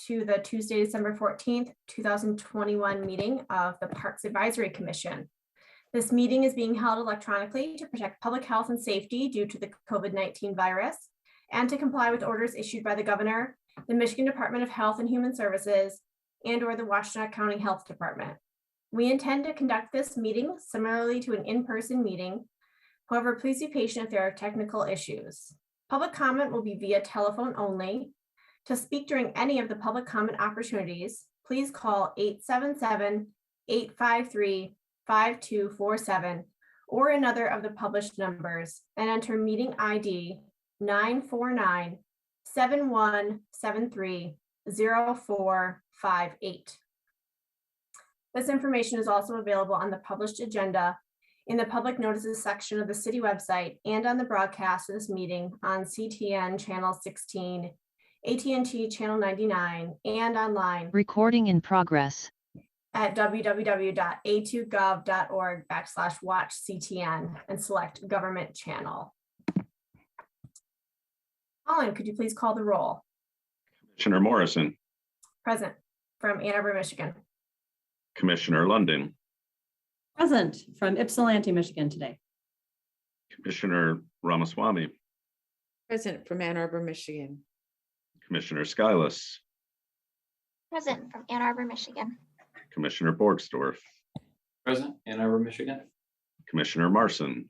to the Tuesday, December 14th, 2021 meeting of the Parks Advisory Commission. This meeting is being held electronically to protect public health and safety due to the COVID-19 virus and to comply with orders issued by the governor, the Michigan Department of Health and Human Services, and/or the Washtenaw County Health Department. We intend to conduct this meeting similarly to an in-person meeting. However, please be patient if there are technical issues. Public comment will be via telephone only. To speak during any of the public comment opportunities, please call 877-853-5247 or another of the published numbers and enter meeting ID 949-7173-0458. This information is also available on the published agenda in the public notices section of the city website and on the broadcast of this meeting on CTN channel 16, AT&T channel 99, and online. Recording in progress. At www.a2gov.org/watchctn and select government channel. Colin, could you please call the roll? Commissioner Morrison. Present from Ann Arbor, Michigan. Commissioner London. Present from Ypsilanti, Michigan today. Commissioner Ramaswamy. Present from Ann Arbor, Michigan. Commissioner Skilas. Present from Ann Arbor, Michigan. Commissioner Borgsdorf. Present, Ann Arbor, Michigan. Commissioner Marson.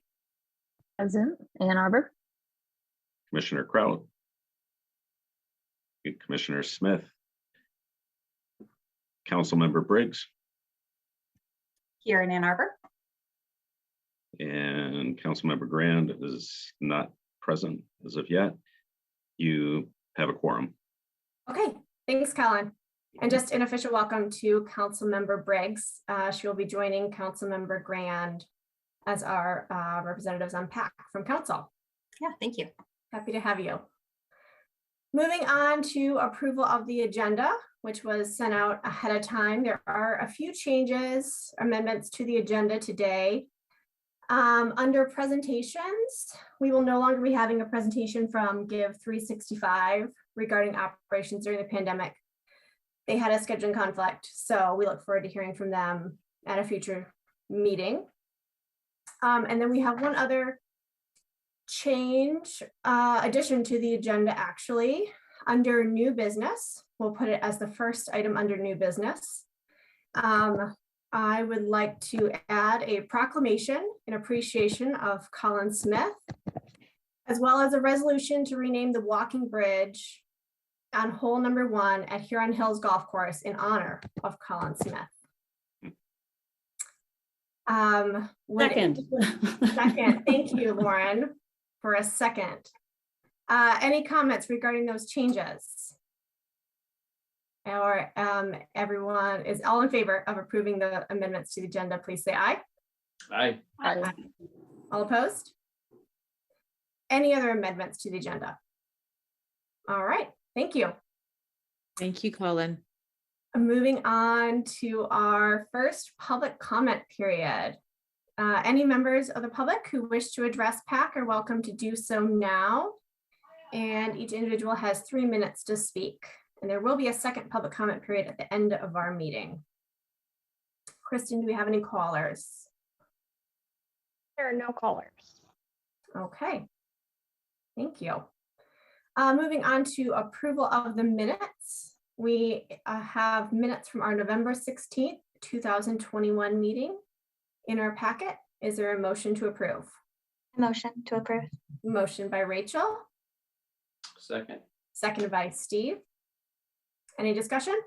Present, Ann Arbor. Commissioner Kraut. Commissioner Smith. Councilmember Briggs. Here in Ann Arbor. And Councilmember Grand is not present as of yet. You have a quorum. Okay, thanks, Colin. And just an official welcome to Councilmember Briggs. She will be joining Councilmember Grand as our representatives on PAC from Council. Yeah, thank you. Happy to have you. Moving on to approval of the agenda, which was sent out ahead of time. There are a few changes, amendments to the agenda today. Under presentations, we will no longer be having a presentation from Give 365 regarding operations during the pandemic. They had a scheduling conflict, so we look forward to hearing from them at a future meeting. And then we have one other change, addition to the agenda actually. Under new business, we'll put it as the first item under new business. I would like to add a proclamation in appreciation of Colin Smith, as well as a resolution to rename the walking bridge on hole number 1 at Huron Hills Golf Course in honor of Colin Smith. Second. Second, thank you, Lauren, for a second. Any comments regarding those changes? Or everyone is all in favor of approving the amendments to the agenda, please say aye. Aye. Aye. All opposed? Any other amendments to the agenda? All right, thank you. Thank you, Colin. Moving on to our first public comment period. Any members of the public who wish to address PAC are welcome to do so now. And each individual has 3 minutes to speak. And there will be a second public comment period at the end of our meeting. Kristen, do we have any callers? There are no callers. Okay, thank you. Moving on to approval of the minutes. We have minutes from our November 16th, 2021 meeting in our packet. Is there a motion to approve? Motion to approve. Motion by Rachel. Second. Seconded by Steve. Any discussion?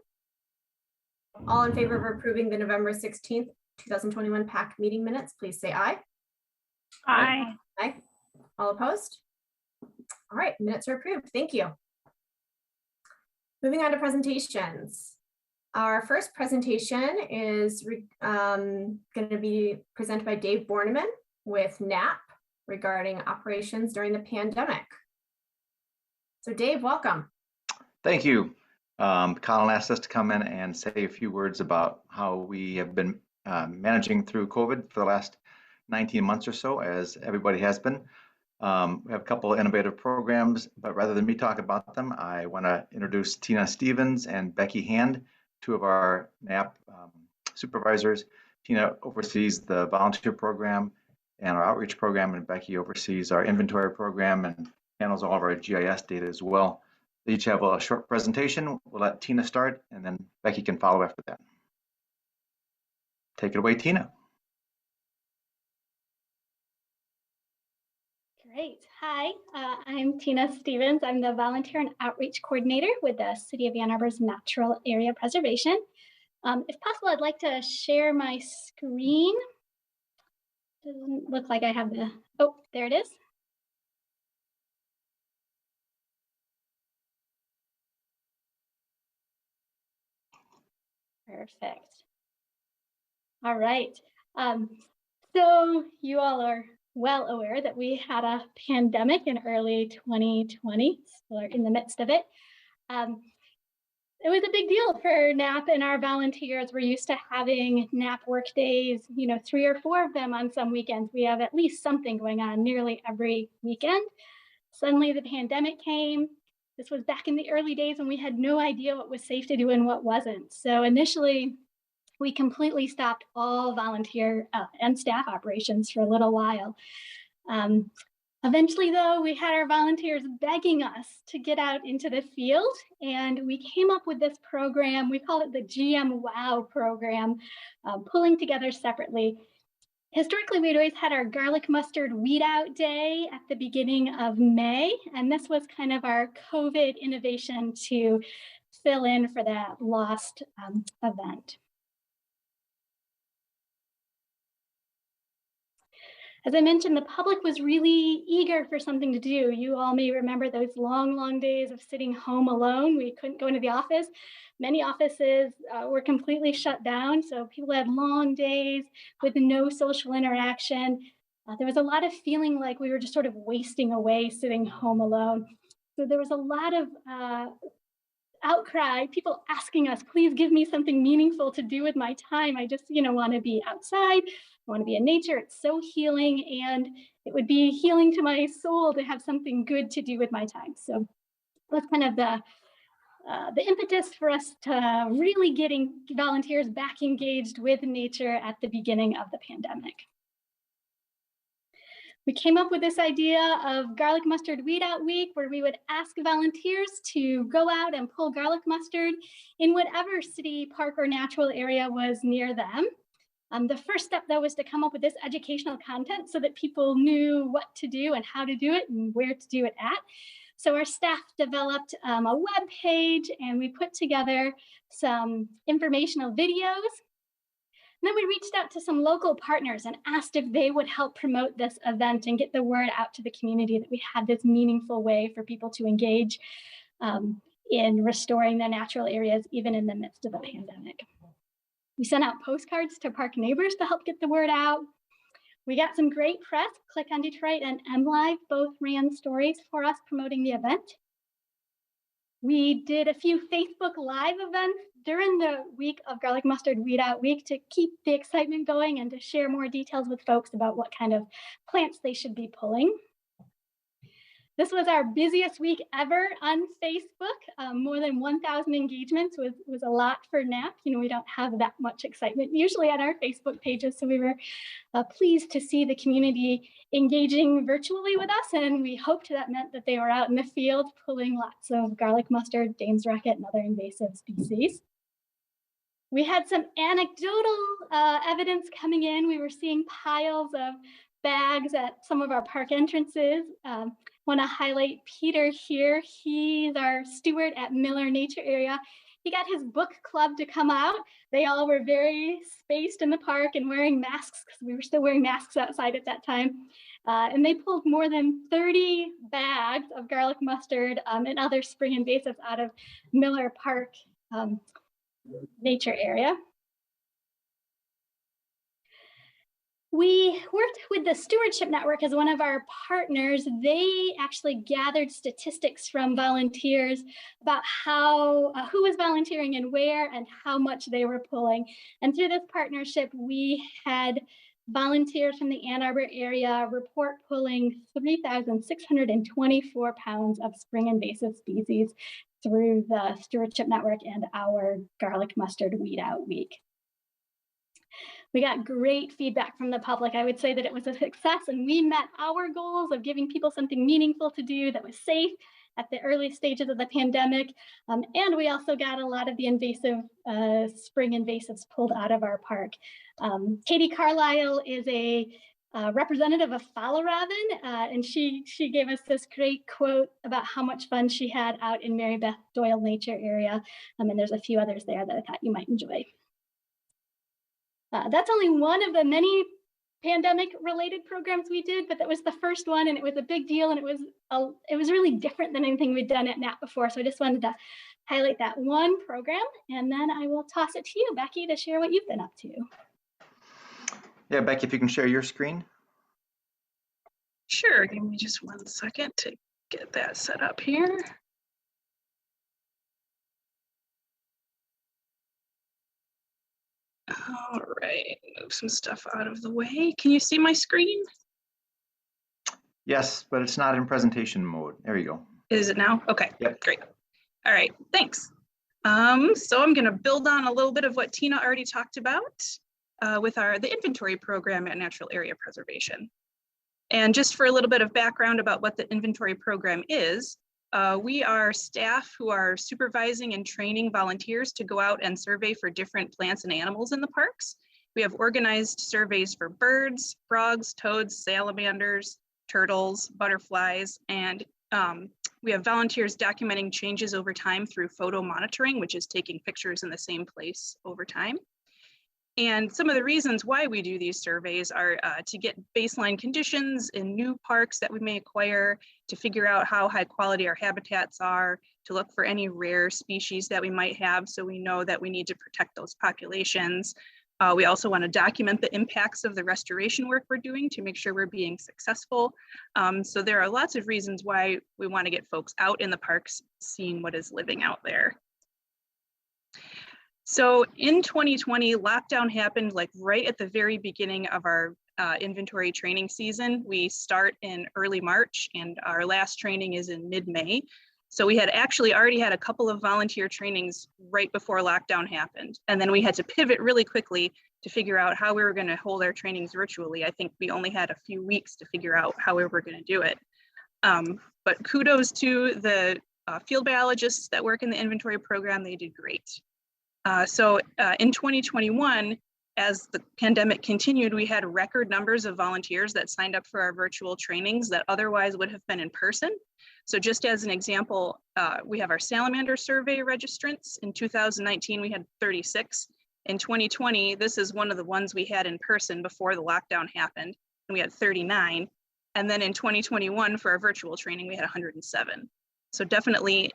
All in favor of approving the November 16th, 2021 PAC meeting minutes, please say aye. Aye. Aye. All opposed? All right, minutes are approved. Thank you. Moving on to presentations. Our first presentation is going to be presented by Dave Borneman with NAP regarding operations during the pandemic. So Dave, welcome. Thank you. Colin asked us to come in and say a few words about how we have been managing through COVID for the last 19 months or so, as everybody has been. We have a couple of innovative programs, but rather than me talk about them, I want to introduce Tina Stevens and Becky Hand, two of our NAP supervisors. Tina oversees the volunteer program and our outreach program, and Becky oversees our inventory program and handles all of our GIS data as well. They each have a short presentation. We'll let Tina start, and then Becky can follow after that. Take it away, Tina. Great. Hi, I'm Tina Stevens. I'm the Volunteer and Outreach Coordinator with the City of Ann Arbor's Natural Area Preservation. If possible, I'd like to share my screen. Doesn't look like I have the, oh, there it is. Perfect. All right. So you all are well aware that we had a pandemic in early 2020, still are in the midst of it. It was a big deal for NAP and our volunteers. We're used to having NAP work days, 3 or 4 of them on some weekends. We have at least something going on nearly every weekend. Suddenly the pandemic came. This was back in the early days when we had no idea what was safe to do and what wasn't. So initially, we completely stopped all volunteer and staff operations for a little while. Eventually, though, we had our volunteers begging us to get out into the field, and we came up with this program. We call it the GM WOW program, pulling together separately. Historically, we'd always had our garlic mustard weed out day at the beginning of May, and this was kind of our COVID innovation to fill in for that lost event. As I mentioned, the public was really eager for something to do. You all may remember those long, long days of sitting home alone. We couldn't go into the office. Many offices were completely shut down, so people had long days with no social interaction. There was a lot of feeling like we were just sort of wasting away sitting home alone. So there was a lot of outcry, people asking us, please give me something meaningful to do with my time. I just, want to be outside. I want to be in nature. It's so healing, and it would be healing to my soul to have something good to do with my time. So that's kind of the impetus for us to really getting volunteers back engaged with nature at the beginning of the pandemic. We came up with this idea of Garlic Mustard Weed Out Week, where we would ask volunteers to go out and pull garlic mustard in whatever city, park, or natural area was near them. The first step, though, was to come up with this educational content so that people knew what to do and how to do it and where to do it at. So our staff developed a web page, and we put together some informational videos. And then we reached out to some local partners and asked if they would help promote this event and get the word out to the community that we had this meaningful way for people to engage in restoring their natural areas, even in the midst of a pandemic. We sent out postcards to park neighbors to help get the word out. We got some great press. Click on Detroit and MLive both ran stories for us promoting the event. We did a few Facebook Live events during the week of Garlic Mustard Weed Out Week to keep the excitement going and to share more details with folks about what kind of plants they should be pulling. This was our busiest week ever on Facebook. More than 1,000 engagements was a lot for NAP. We don't have that much excitement usually on our Facebook pages, so we were pleased to see the community engaging virtually with us, and we hoped that meant that they were out in the field pulling lots of garlic mustard, Dame's rocket, and other invasive species. We had some anecdotal evidence coming in. We were seeing piles of bags at some of our park entrances. Want to highlight Peter here. He's our steward at Miller Nature Area. He got his book club to come out. They all were very spaced in the park and wearing masks, because we were still wearing masks outside at that time. And they pulled more than 30 bags of garlic mustard and other spring invasives out of Miller Park Nature Area. We worked with the Stewardship Network as one of our partners. They actually gathered statistics from volunteers about who was volunteering and where and how much they were pulling. And through this partnership, we had volunteers from the Ann Arbor area report pulling 3,624 pounds of spring invasive species through the Stewardship Network and our Garlic Mustard Weed Out Week. We got great feedback from the public. I would say that it was a success, and we met our goals of giving people something meaningful to do that was safe at the early stages of the pandemic. And we also got a lot of the invasive spring invasives pulled out of our park. Katie Carlisle is a representative of Fallerhaven, and she gave us this great quote about how much fun she had out in Mary Beth Doyle Nature Area. And there's a few others there that I thought you might enjoy. That's only one of the many pandemic-related programs we did, but that was the first one, and it was a big deal, and it was really different than anything we'd done at NAP before. So I just wanted to highlight that one program, and then I will toss it to you, Becky, to share what you've been up to. Yeah, Becky, if you can share your screen. Sure, give me just 1 second to get that set up here. All right, move some stuff out of the way. Can you see my screen? Yes, but it's not in presentation mode. There you go. Is it now? Okay, Yep. Great. All right, thanks. So I'm gonna build on a little bit of what Tina already talked about with the inventory program at Natural Area Preservation. And just for a little bit of background about what the inventory program is, we are staff who are supervising and training volunteers to go out and survey for different plants and animals in the parks. We have organized surveys for birds, frogs, toads, salamanders, turtles, butterflies, and we have volunteers documenting changes over time through photo monitoring, which is taking pictures in the same place over time. And some of the reasons why we do these surveys are to get baseline conditions in new parks that we may acquire, to figure out how high quality our habitats are, to look for any rare species that we might have so we know that we need to protect those populations. We also want to document the impacts of the restoration work we're doing to make sure we're being successful. So there are lots of reasons why we want to get folks out in the parks seeing what is living out there. So in 2020, lockdown happened like right at the very beginning of our inventory training season. We start in early March and our last training is in mid-May. So we had actually already had a couple of volunteer trainings right before lockdown happened. And then we had to pivot really quickly to figure out how we were going to hold our trainings virtually. I think we only had a few weeks to figure out how we were going to do it. But kudos to the field biologists that work in the inventory program. They did great. So in 2021, as the pandemic continued, we had record numbers of volunteers that signed up for our virtual trainings that otherwise would have been in person. So just as an example, we have our salamander survey registrants. In 2019, we had 36. In 2020, this is one of the ones we had in person before the lockdown happened, and we had 39. And then in 2021, for our virtual training, we had 107. So definitely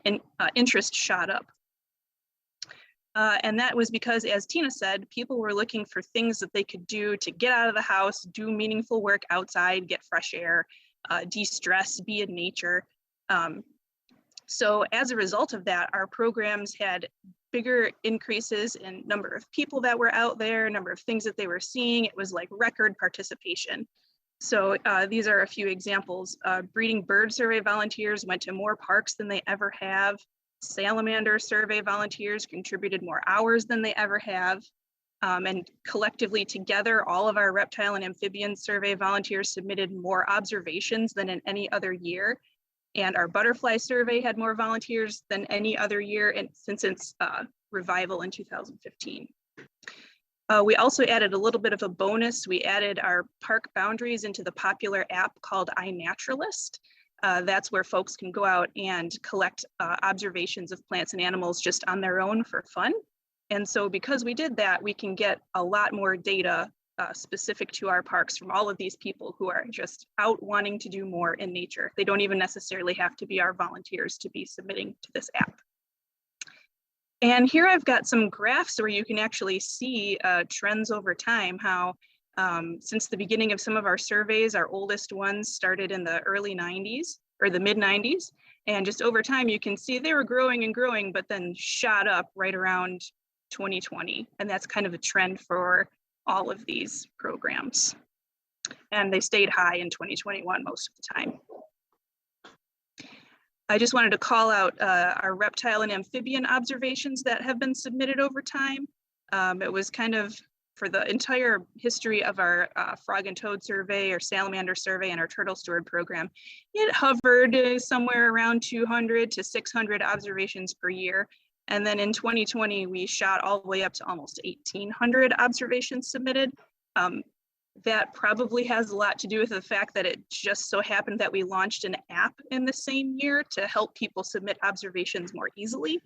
interest shot up. And that was because, as Tina said, people were looking for things that they could do to get out of the house, do meaningful work outside, get fresh air, de-stress, be in nature. So as a result of that, our programs had bigger increases in number of people that were out there, number of things that they were seeing. It was like record participation. So these are a few examples. Breeding bird survey volunteers went to more parks than they ever have. Salamander survey volunteers contributed more hours than they ever have. And collectively together, all of our reptile and amphibian survey volunteers submitted more observations than in any other year. And our butterfly survey had more volunteers than any other year since its revival in 2015. We also added a little bit of a bonus. We added our park boundaries into the popular app called iNaturalist. That's where folks can go out and collect observations of plants and animals just on their own for fun. And so because we did that, we can get a lot more data specific to our parks from all of these people who are just out wanting to do more in nature. They don't even necessarily have to be our volunteers to be submitting to this app. And here I've got some graphs where you can actually see trends over time, how since the beginning of some of our surveys, our oldest ones started in the early 90s or the mid 90s. And just over time, you can see they were growing and growing, but then shot up right around 2020. And that's kind of a trend for all of these programs. And they stayed high in 2021 most of the time. I just wanted to call out our reptile and amphibian observations that have been submitted over time. It was kind of for the entire history of our frog and toad survey, or salamander survey, and our turtle steward program. It hovered somewhere around 200 to 600 observations per year. And then in 2020, we shot all the way up to almost 1,800 observations submitted. That probably has a lot to do with the fact that it just so happened that we launched an app in the same year to help people submit observations more easily.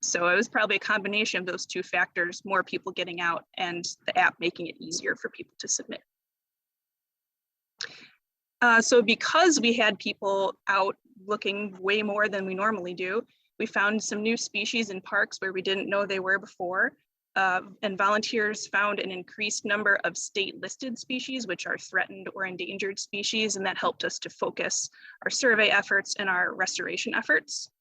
So it was probably a combination of those two factors, more people getting out and the app making it easier for people to submit. So because we had people out looking way more than we normally do, we found some new species in parks where we didn't know they were before. And volunteers found an increased number of state listed species, which are threatened or endangered species, and that helped us to focus our survey efforts and our restoration efforts.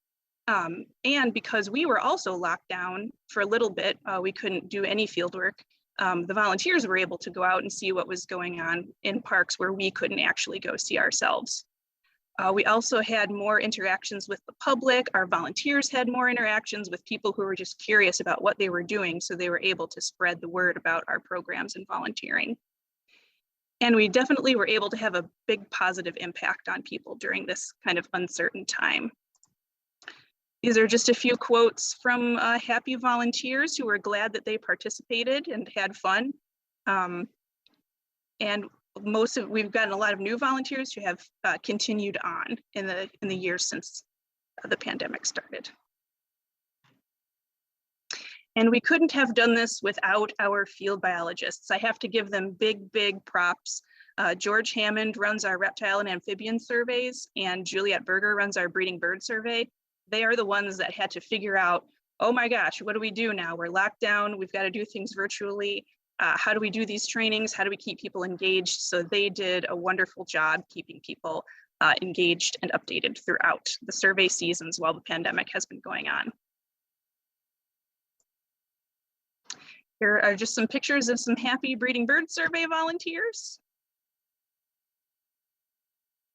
And because we were also locked down for a little bit, we couldn't do any field work. The volunteers were able to go out and see what was going on in parks where we couldn't actually go see ourselves. We also had more interactions with the public. Our volunteers had more interactions with people who were just curious about what they were doing, so they were able to spread the word about our programs and volunteering. And we definitely were able to have a big positive impact on people during this kind of uncertain time. These are just a few quotes from happy volunteers who were glad that they participated and had fun. And we've gotten a lot of new volunteers who have continued on in the years since the pandemic started. And we couldn't have done this without our field biologists. I have to give them big, big props. George Hammond runs our reptile and amphibian surveys, and Juliet Berger runs our breeding bird survey. They are the ones that had to figure out, oh my gosh, what do we do now? We're locked down, we've got to do things virtually. How do we do these trainings? How do we keep people engaged? So they did a wonderful job keeping people engaged and updated throughout the survey seasons while the pandemic has been going on. Here are just some pictures of some happy breeding bird survey volunteers.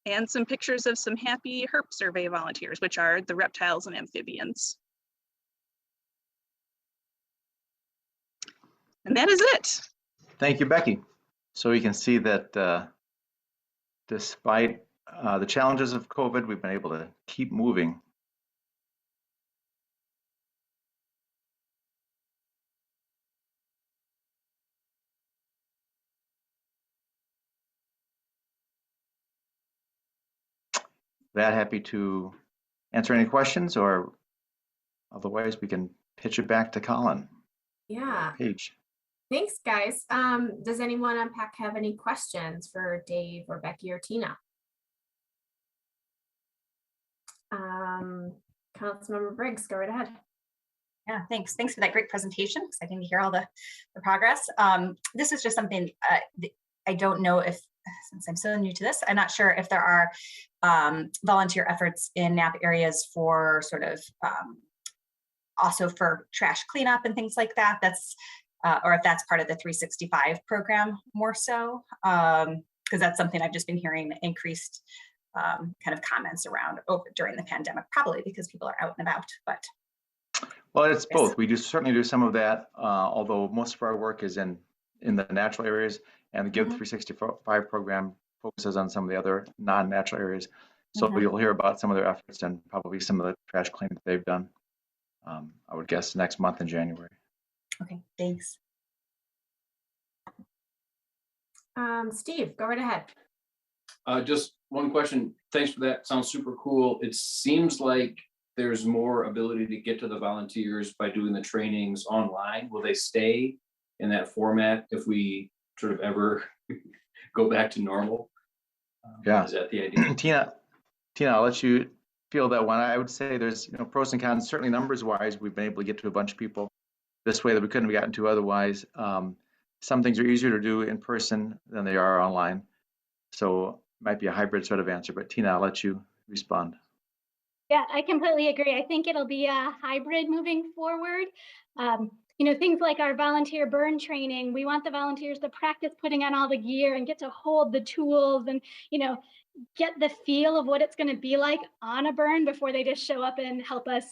And some pictures of some happy herp survey volunteers, which are the reptiles and amphibians. And that is it. Thank you, Becky. So you can see that despite the challenges of COVID, we've been able to keep moving. That happy to answer any questions, or otherwise we can pitch it back to Colin. Yeah, Paige. thanks, guys. Does anyone on PAC have any questions for Dave or Becky or Tina? Councilmember Briggs, go right ahead. Yeah, thanks. Thanks for that great presentation. Exciting to hear all the progress. This is just something I don't know if, since I'm so new to this, I'm not sure if there are volunteer efforts in Napa areas for sort of also for trash cleanup and things like that. That's or if that's part of the 365 program more so, because that's something I've just been hearing increased kind of comments around during the pandemic, probably because people are out and about. But well, it's both. We certainly do some of that, although most of our work is in the natural areas, and the Give 365 program focuses on some of the other non-natural areas. So you'll hear about some of their efforts and probably some of the trash cleaning that they've done. I would guess next month in January. okay, thanks. Steve, go right ahead. Just one question. Thanks for that. Sounds super cool. It seems like there's more ability to get to the volunteers by doing the trainings online. Will they stay in that format if we sort of ever go back to normal? Yeah. Is that the idea? Tina, I'll let you feel that one. I would say there's pros and cons. Certainly numbers wise, we've been able to get to a bunch of people this way that we couldn't have gotten to otherwise. Some things are easier to do in person than they are online. So it might be a hybrid sort of answer, but Tina, I'll let you respond. Yeah, I completely agree. I think it'll be a hybrid moving forward. things like our volunteer burn training. We want the volunteers to practice putting on all the gear and get to hold the tools and, get the feel of what it's going to be like on a burn before they just show up and help us,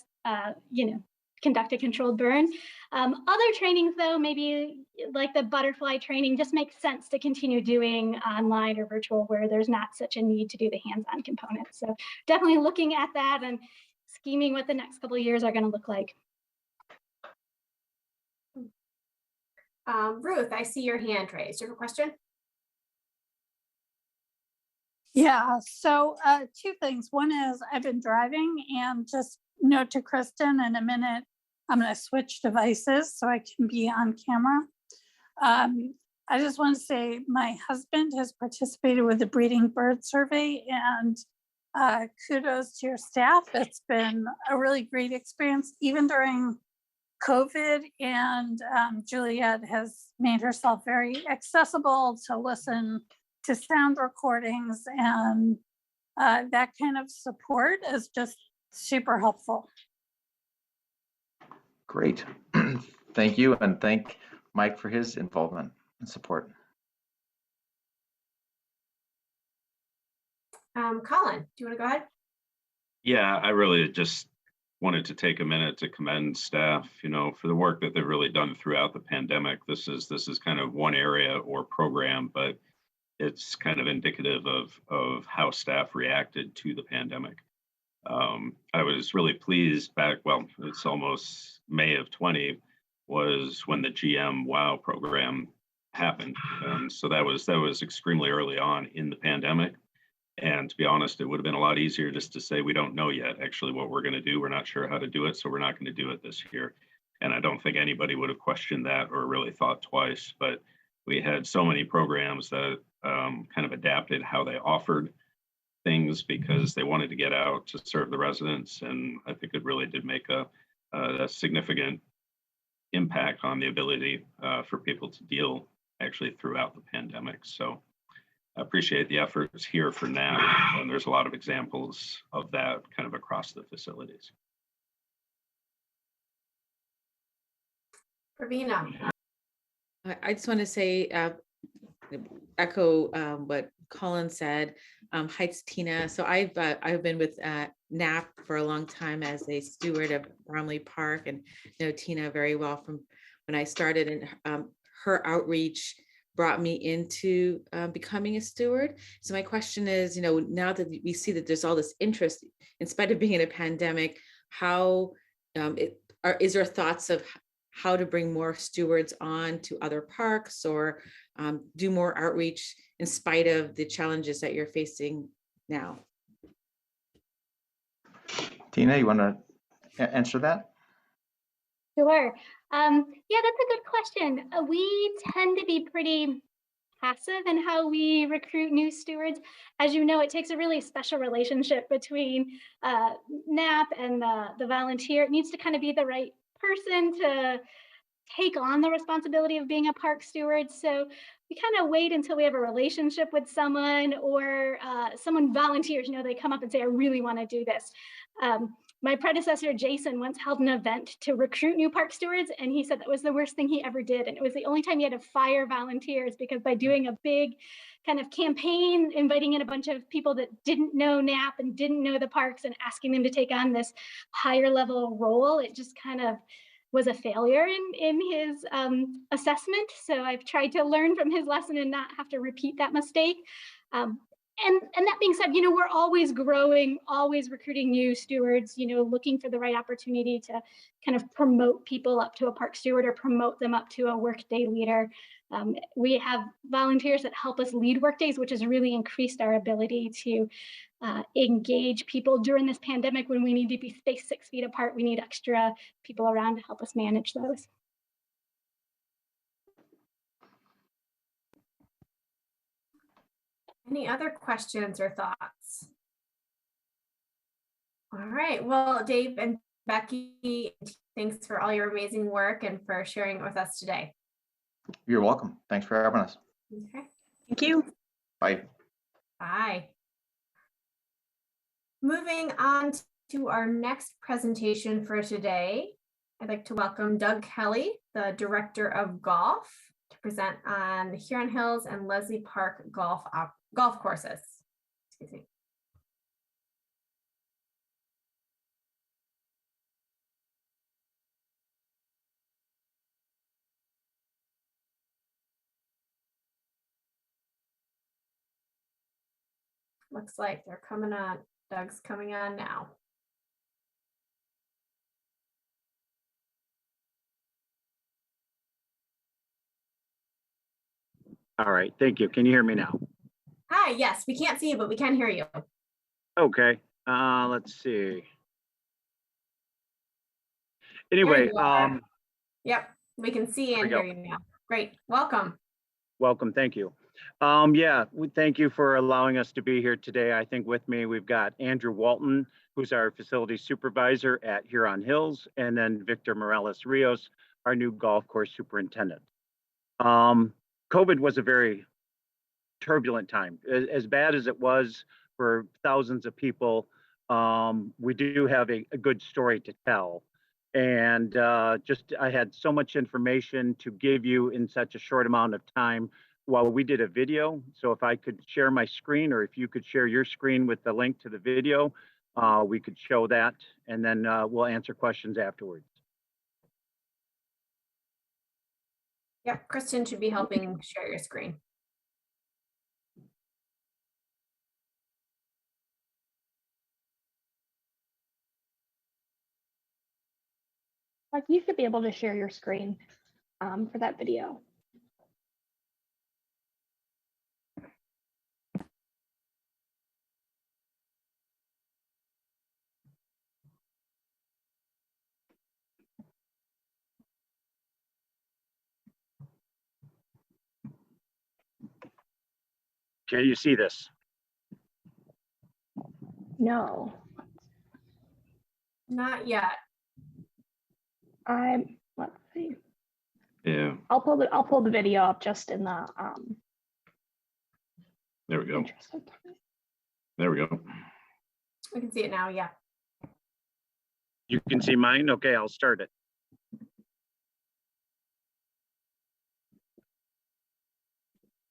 conduct a controlled burn. Other trainings, though, maybe like the butterfly training, just makes sense to continue doing online or virtual where there's not such a need to do the hands-on components. So definitely looking at that and scheming what the next couple of years are going to look like. Ruth, I see your hand raised. Do you have a question? Yeah, so two things. One is I've been driving, and just note to Kristen, in a minute, I'm going to switch devices so I can be on camera. I just want to say my husband has participated with the breeding bird survey, and kudos to your staff. It's been a really great experience, even during COVID, and Juliet has made herself very accessible to listen to sound recordings, and that kind of support is just super helpful. Great. Thank you, and thank Mike for his involvement and support. Colin, do you want to go ahead? Yeah, I really just wanted to take a minute to commend staff, for the work that they've really done throughout the pandemic. This is kind of one area or program, but it's kind of indicative of how staff reacted to the pandemic. I was really pleased back, it's almost May of 20 was when the GM WOW program happened. And so that was extremely early on in the pandemic. And to be honest, it would have been a lot easier just to say, we don't know yet actually what we're going to do. We're not sure how to do it, so we're not going to do it this year. And I don't think anybody would have questioned that or really thought twice. But we had so many programs that kind of adapted how they offered things because they wanted to get out to serve the residents. And I think it really did make a significant impact on the ability for people to deal actually throughout the pandemic. So I appreciate the efforts here for now. And there's a lot of examples of that kind of across the facilities. Pravina. I just want to say, echo what Colin said. Hi, it's Tina. So I've been with NAP for a long time as a steward of Bromley Park, and know Tina very well from when I started, and her outreach brought me into becoming a steward. So my question is, now that we see that there's all this interest, in spite of being in a pandemic, how is there thoughts of how to bring more stewards on to other parks, or do more outreach in spite of the challenges that you're facing now? Tina, you want to answer that? Sure. Yeah, that's a good question. We tend to be pretty passive in how we recruit new stewards. As you know, it takes a really special relationship between NAP and the volunteer. It needs to kind of be the right person to take on the responsibility of being a park steward. So we kind of wait until we have a relationship with someone, or someone volunteers, they come up and say, I really want to do this. My predecessor, Jason, once held an event to recruit new park stewards, and he said that was the worst thing he ever did. And it was the only time he had to fire volunteers, because by doing a big kind of campaign, inviting in a bunch of people that didn't know NAP and didn't know the parks and asking them to take on this higher level role, it just kind of was a failure in his assessment. So I've tried to learn from his lesson and not have to repeat that mistake. And that being said, we're always growing, always recruiting new stewards, looking for the right opportunity to kind of promote people up to a park steward or promote them up to a workday leader. We have volunteers that help us lead workdays, which has really increased our ability to engage people during this pandemic. When we need to be spaced 6 feet apart, we need extra people around to help us manage those. Any other questions or thoughts? All right, well, Dave and Becky, thanks for all your amazing work and for sharing it with us today. You're welcome. Thanks for having us. Okay. Thank you. Bye. Bye. Moving on to our next presentation for today. I'd like to welcome Doug Kelly, the Director of Golf, to present on the Huron Hills and Leslie Park golf courses. Excuse me. Looks like they're coming on. Doug's coming on now. All right, thank you. Can you hear me now? Hi, yes, we can't see you, but we can hear you. Okay, let's see. There Anyway, you are. Yep, we can see and we go. hear you now. Great, welcome. Welcome, thank you. Yeah, we thank you for allowing us to be here today. I think with me, we've got Andrew Walton, who's our facility supervisor at Huron Hills, and then Victor Morales Rios, our new golf course superintendent. COVID was a very turbulent time. As bad as it was for thousands of people, we do have a good story to tell. And I had so much information to give you in such a short amount of time. While we did a video, so if I could share my screen, or if you could share your screen with the link to the video, we could show that, and then we'll answer questions afterwards. Yep, Kristen should be helping share your screen. Like, you should be able to share your screen for that video. Can you see this? No, Not yet. let's see. Yeah, I'll pull the video up just in the there we go. interest of time. There we go. We can see it now, yeah. You can see mine? Okay, I'll start it.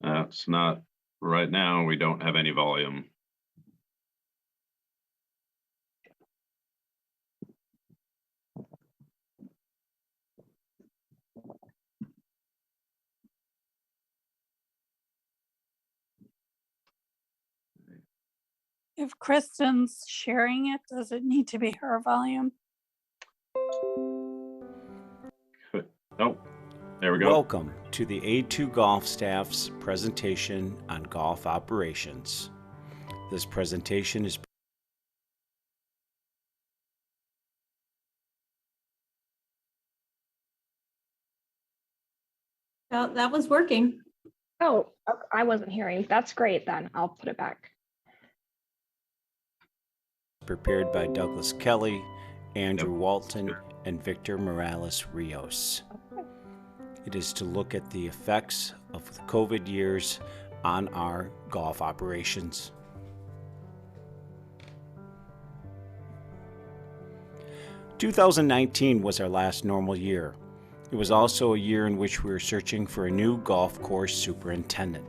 It's not, right now, we don't have any volume. If Kristen's sharing it, does it need to be her volume? Oh, there we go. Welcome to the A2 Golf staff's presentation on golf operations. This presentation is Well, that was working. Oh, I wasn't hearing. That's great then. I'll put it back. prepared by Douglas Kelly, Andrew Walton, and Victor Morales Rios. It is to look at the effects of the COVID years on our golf operations. "2019 was our last normal year. It was also a year in which we were searching for a new golf course superintendent.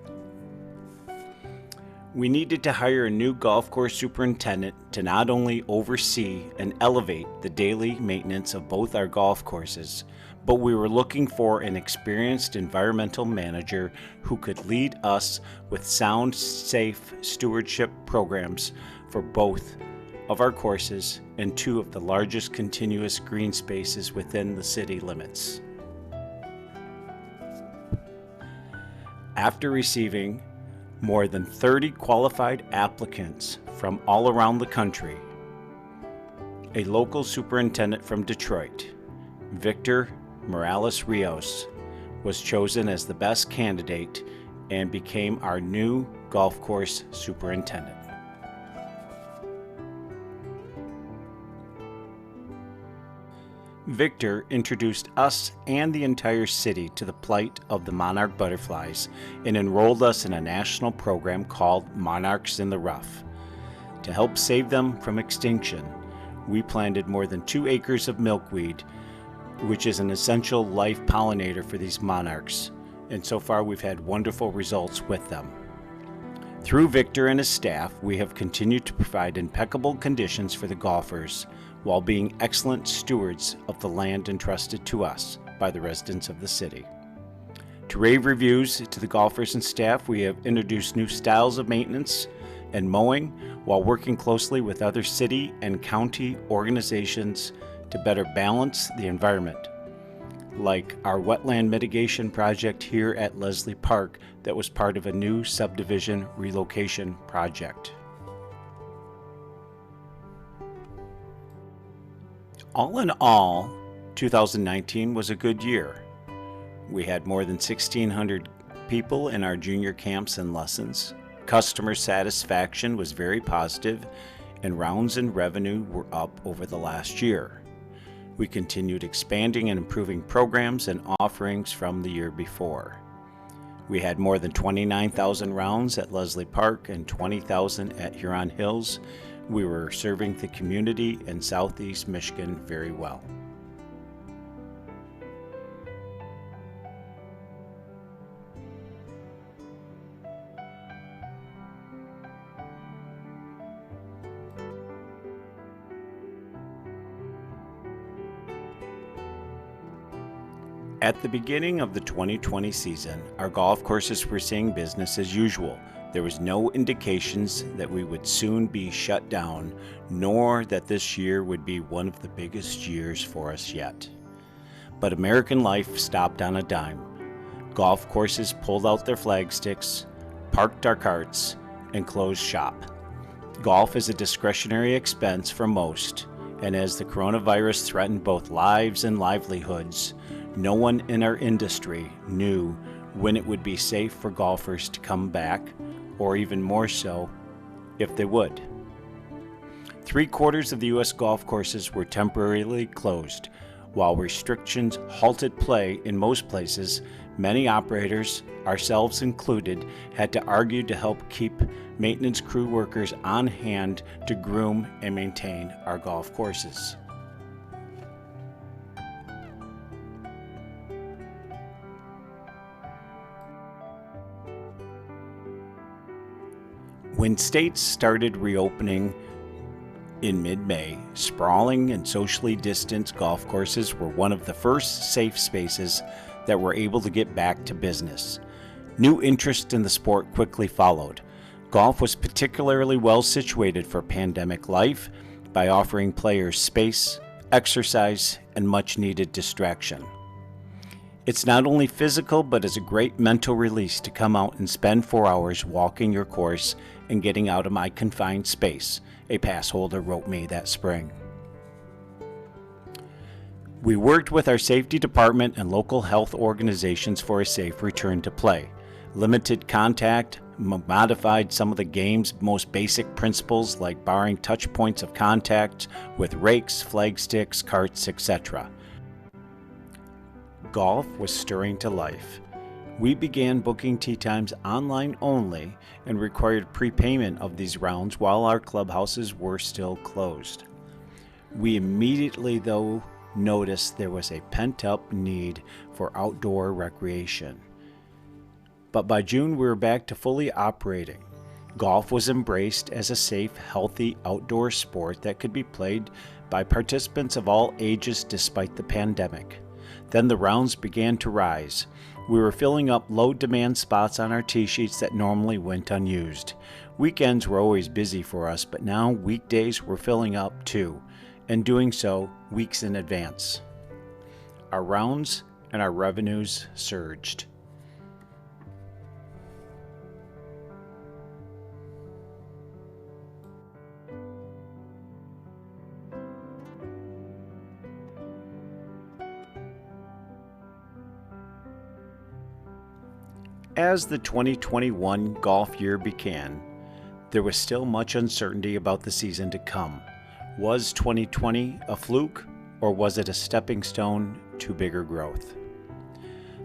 We needed to hire a new golf course superintendent to not only oversee and elevate the daily maintenance of both our golf courses, but we were looking for an experienced environmental manager who could lead us with sound, safe stewardship programs for both of our courses and two of the largest continuous green spaces within the city limits." After receiving more than 30 qualified applicants from all around the country, a local superintendent from Detroit, Victor Morales Rios, was chosen as the best candidate and became our new golf course superintendent. Victor introduced us and the entire city to the plight of the monarch butterflies and enrolled us in a national program called Monarchs in the Rough. To help save them from extinction, we planted more than 2 acres of milkweed which is an essential life pollinator for these monarchs, and so far we've had wonderful results with them. Through Victor and his staff, we have continued to provide impeccable conditions for the golfers while being excellent stewards of the land entrusted to us by the residents of the city. To rave reviews to the golfers and staff, we have introduced new styles of maintenance and mowing while working closely with other city and county organizations to better balance the environment, like our wetland mitigation project here at Leslie Park that was part of a new subdivision relocation project. All in all, 2019 was a good year. We had more than 1,600 people in our junior camps and lessons. Customer satisfaction was very positive, and rounds and revenue were up over the last year. We continued expanding and improving programs and offerings from the year before. We had more than 29,000 rounds at Leslie Park and 20,000 at Huron Hills. We were serving the community in Southeast Michigan very well. At the beginning of the 2020 season, our golf courses were seeing business as usual. There was no indications that we would soon be shut down, nor that this year would be one of the biggest years for us yet. But American life stopped on a dime. Golf courses pulled out their flagsticks, parked our carts, and closed shop. Golf is a discretionary expense for most, and as the coronavirus threatened both lives and livelihoods, no one in our industry knew when it would be safe for golfers to come back, or even more so, if they would. 3/4 of the U.S. golf courses were temporarily closed. While restrictions halted play in most places, many operators, ourselves included, had to argue to help keep maintenance crew workers on hand to groom and maintain our golf courses. When states started reopening in mid-May, sprawling and socially distanced golf courses were one of the first safe spaces that were able to get back to business. New interest in the sport quickly followed. Golf was particularly well situated for pandemic life by offering players space, exercise, and much-needed distraction. It's not only physical, but is a great mental release to come out and spend 4 hours walking your course and getting out of my confined space, a pass holder wrote me that spring. We worked with our safety department and local health organizations for a safe return to play. Limited contact, modified some of the game's most basic principles like barring touch points of contact with rakes, flag sticks, carts, etc. Golf was stirring to life. We began booking tee times online only and required prepayment of these rounds while our clubhouses were still closed. We immediately, though, noticed there was a pent-up need for outdoor recreation. But by June, we were back to fully operating. Golf was embraced as a safe, healthy outdoor sport that could be played by participants of all ages despite the pandemic. Then the rounds began to rise. We were filling up low-demand spots on our tee sheets that normally went unused. Weekends were always busy for us, but now weekdays were filling up too, and doing so weeks in advance. Our rounds and our revenues surged. As the 2021 golf year began, there was still much uncertainty about the season to come. Was 2020 a fluke, or was it a stepping stone to bigger growth?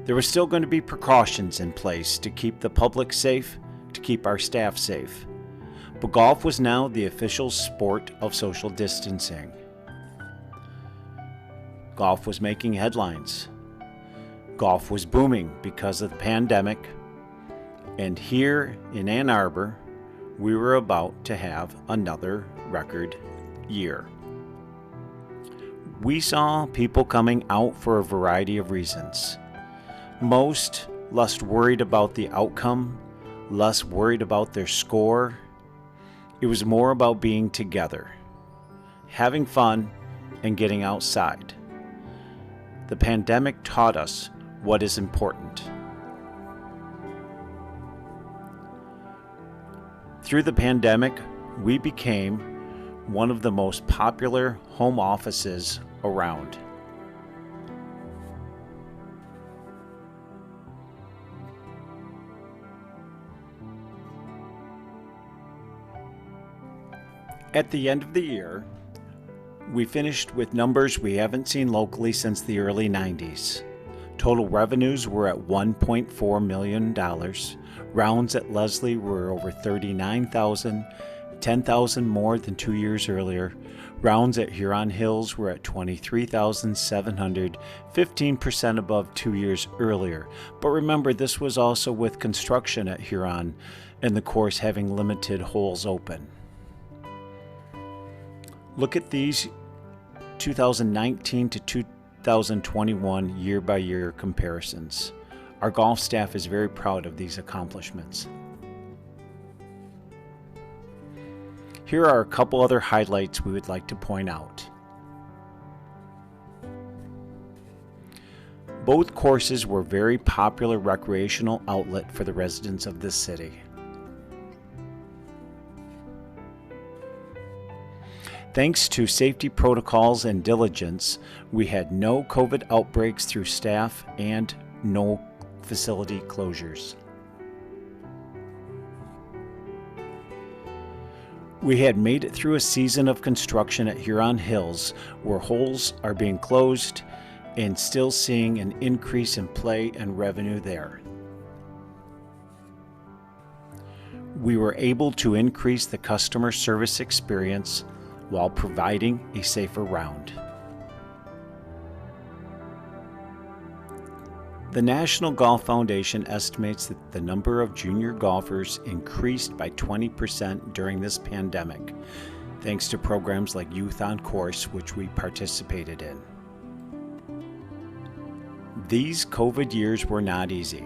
There were still going to be precautions in place to keep the public safe, to keep our staff safe. But golf was now the official sport of social distancing. golf was making headlines. Golf was booming because of the pandemic. And here in Ann Arbor, we were about to have another record year. We saw people coming out for a variety of reasons. Most less worried about the outcome, less worried about their score. It was more about being together, having fun, and getting outside. The pandemic taught us what is important. Through the pandemic, we became one of the most popular home offices around. At the end of the year, we finished with numbers we haven't seen locally since the early 90s. Total revenues were at $1.4 million. Rounds at Leslie were over 39,000, 10,000 more than 2 years earlier. Rounds at Huron Hills were at 23,700, 15% above 2 years earlier. But remember, this was also with construction at Huron and the course having limited holes open. Look at these 2019 to 2021 year-by-year comparisons. Our golf staff is very proud of these accomplishments. Here are a couple other highlights we would like to point out. Both courses were very popular recreational outlet for the residents of this city. Thanks to safety protocols and diligence, we had no COVID outbreaks through staff and no facility closures. We had made it through a season of construction at Huron Hills where holes are being closed and still seeing an increase in play and revenue there. We were able to increase the customer service experience while providing a safer round. The National Golf Foundation estimates that the number of junior golfers increased by 20% during this pandemic, thanks to programs like Youth on Course, which we participated in. These COVID years were not easy.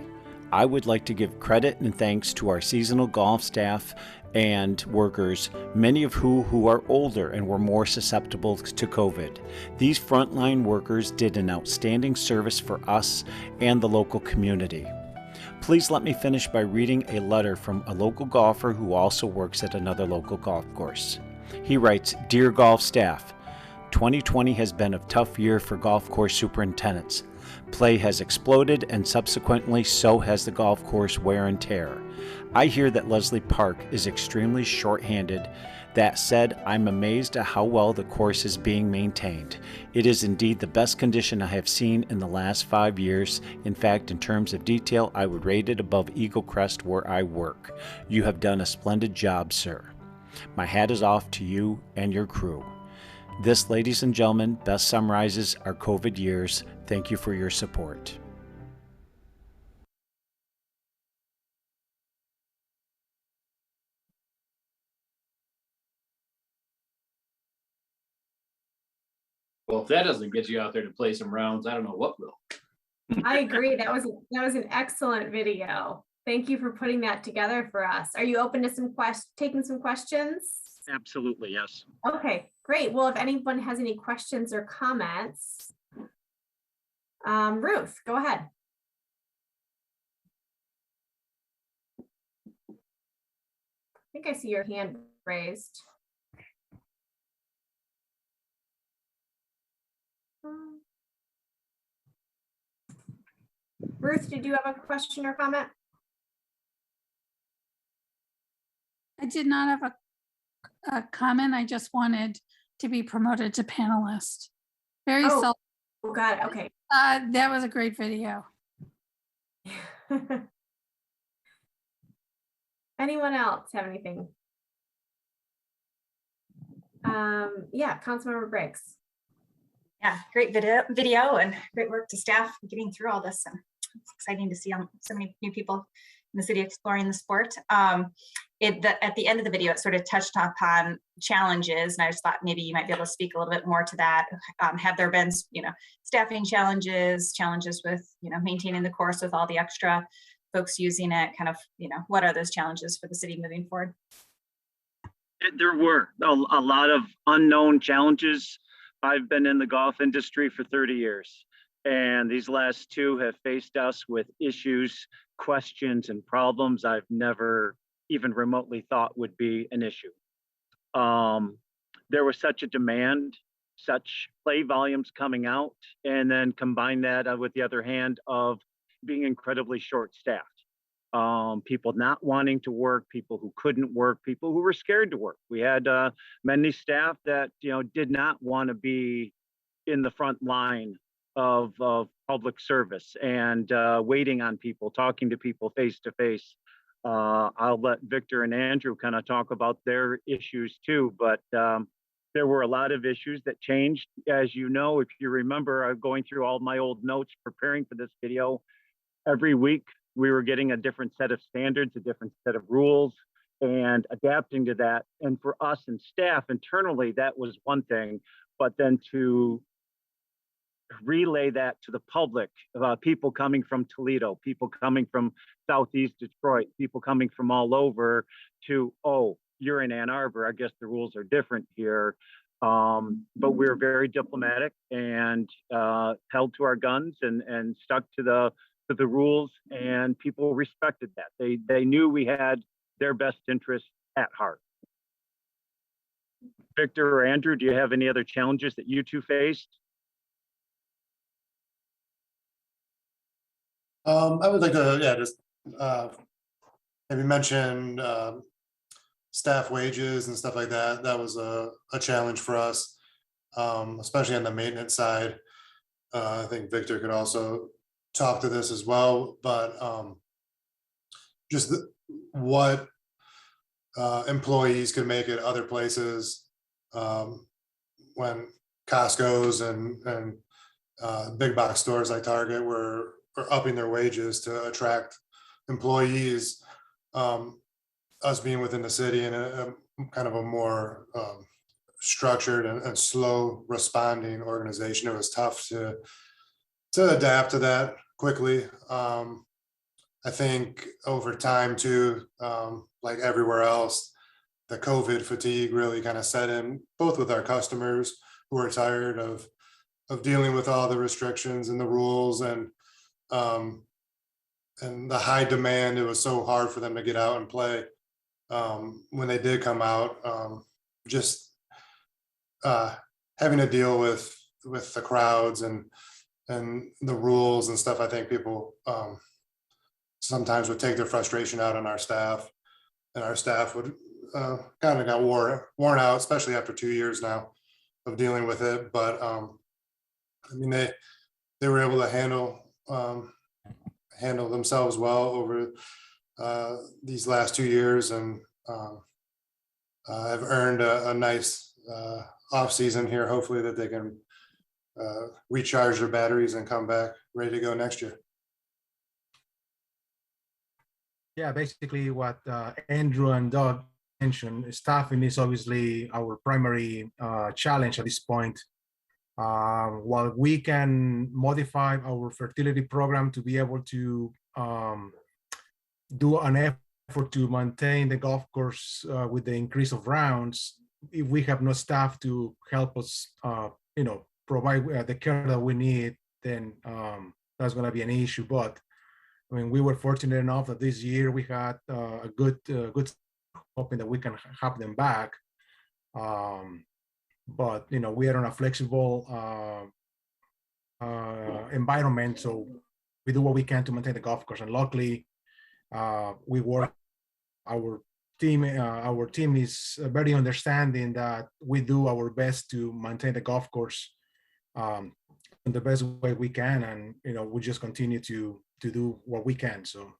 I would like to give credit and thanks to our seasonal golf staff and workers, many of who are older and were more susceptible to COVID. These frontline workers did an outstanding service for us and the local community. Please let me finish by reading a letter from a local golfer who also works at another local golf course. He writes, "Dear golf staff, 2020 has been a tough year for golf course superintendents. Play has exploded and subsequently so has the golf course wear and tear. I hear that Leslie Park is extremely short-handed. That said, I'm amazed at how well the course is being maintained. It is indeed the best condition I have seen in the last 5 years. In fact, in terms of detail, I would rate it above Eagle Crest where I work. You have done a splendid job, sir. My hat is off to you and your crew. This, ladies and gentlemen, best summarizes our COVID years. Thank you for your support." Well, if that doesn't get you out there to play some rounds, I don't know what will. I agree. That was an excellent video. Thank you for putting that together for us. Are you open to taking some questions? Absolutely, yes. Okay, great. Well, if anyone has any questions or comments, Ruth, go ahead. I think I see your hand raised. Ruth, did you have a question or comment? I did not have a comment. I just wanted to be promoted to panelist. Very self. Oh, got it. Okay. That was a great video. Anyone else have anything? Yeah, Councilmember Briggs. Yeah, great video and great work to staff getting through all this. And it's exciting to see so many new people in the city exploring the sport. At the end of the video, it sort of touched upon challenges, and I just thought maybe you might be able to speak a little bit more to that. Have there been, staffing challenges with, maintaining the course with all the extra folks using it? Kind of, what are those challenges for the city moving forward? There were a lot of unknown challenges. I've been in the golf industry for 30 years, and these last 2 have faced us with issues, questions, and problems I've never even remotely thought would be an issue. There was such a demand, such play volumes coming out, and then combine that with the other hand of being incredibly short-staffed. People not wanting to work, people who couldn't work, people who were scared to work. We had many staff that did not want to be in the front line of public service and waiting on people, talking to people face to face. I'll let Victor and Andrew kind of talk about their issues too, but there were a lot of issues that changed. As you know, if you remember, I'm going through all my old notes preparing for this video. Every week, we were getting a different set of standards, a different set of rules, and adapting to that. And for us and staff internally, that was one thing, but then to relay that to the public, people coming from Toledo, people coming from Southeast Detroit, people coming from all over to, oh, you're in Ann Arbor, I guess the rules are different here. But we were very diplomatic and held to our guns and stuck to the rules, and people respected that. They knew we had their best interests at heart. Victor or Andrew, do you have any other challenges that you two faced? I would like to, just maybe mention staff wages and stuff like that. That was a challenge for us, especially on the maintenance side. I think Victor could also talk to this as well, but just what employees could make at other places when Costco's and big box stores like Target were upping their wages to attract employees. Us being within the city in a kind of a more structured and slow responding organization, it was tough to adapt to that quickly. I think over time too, like everywhere else, the COVID fatigue really kind of set in, both with our customers who are tired of dealing with all the restrictions and the rules and the high demand. It was so hard for them to get out and play. When they did come out, just having to deal with the crowds and the rules and stuff. I think people sometimes would take their frustration out on our staff, and our staff would kind of got worn out, especially after 2 years now of dealing with it. But I mean, they were able to handle themselves well over these last 2 years, and have earned a nice off season here. Hopefully that they can recharge their batteries and come back ready to go next year. Yeah, basically what Andrew and Doug mentioned, staffing is obviously our primary challenge at this point. While we can modify our fertility program to be able to do an effort to maintain the golf course with the increase of rounds, if we have no staff to help us, provide the care that we need, then that's going to be an issue. But I mean, we were fortunate enough that this year we had a good hoping that we can have them back. But we are on a flexible environment, so we do what we can to maintain the golf course. And luckily, we work. Our team is very understanding that we do our best to maintain the golf course in the best way we can, and we just continue to do what we can. So,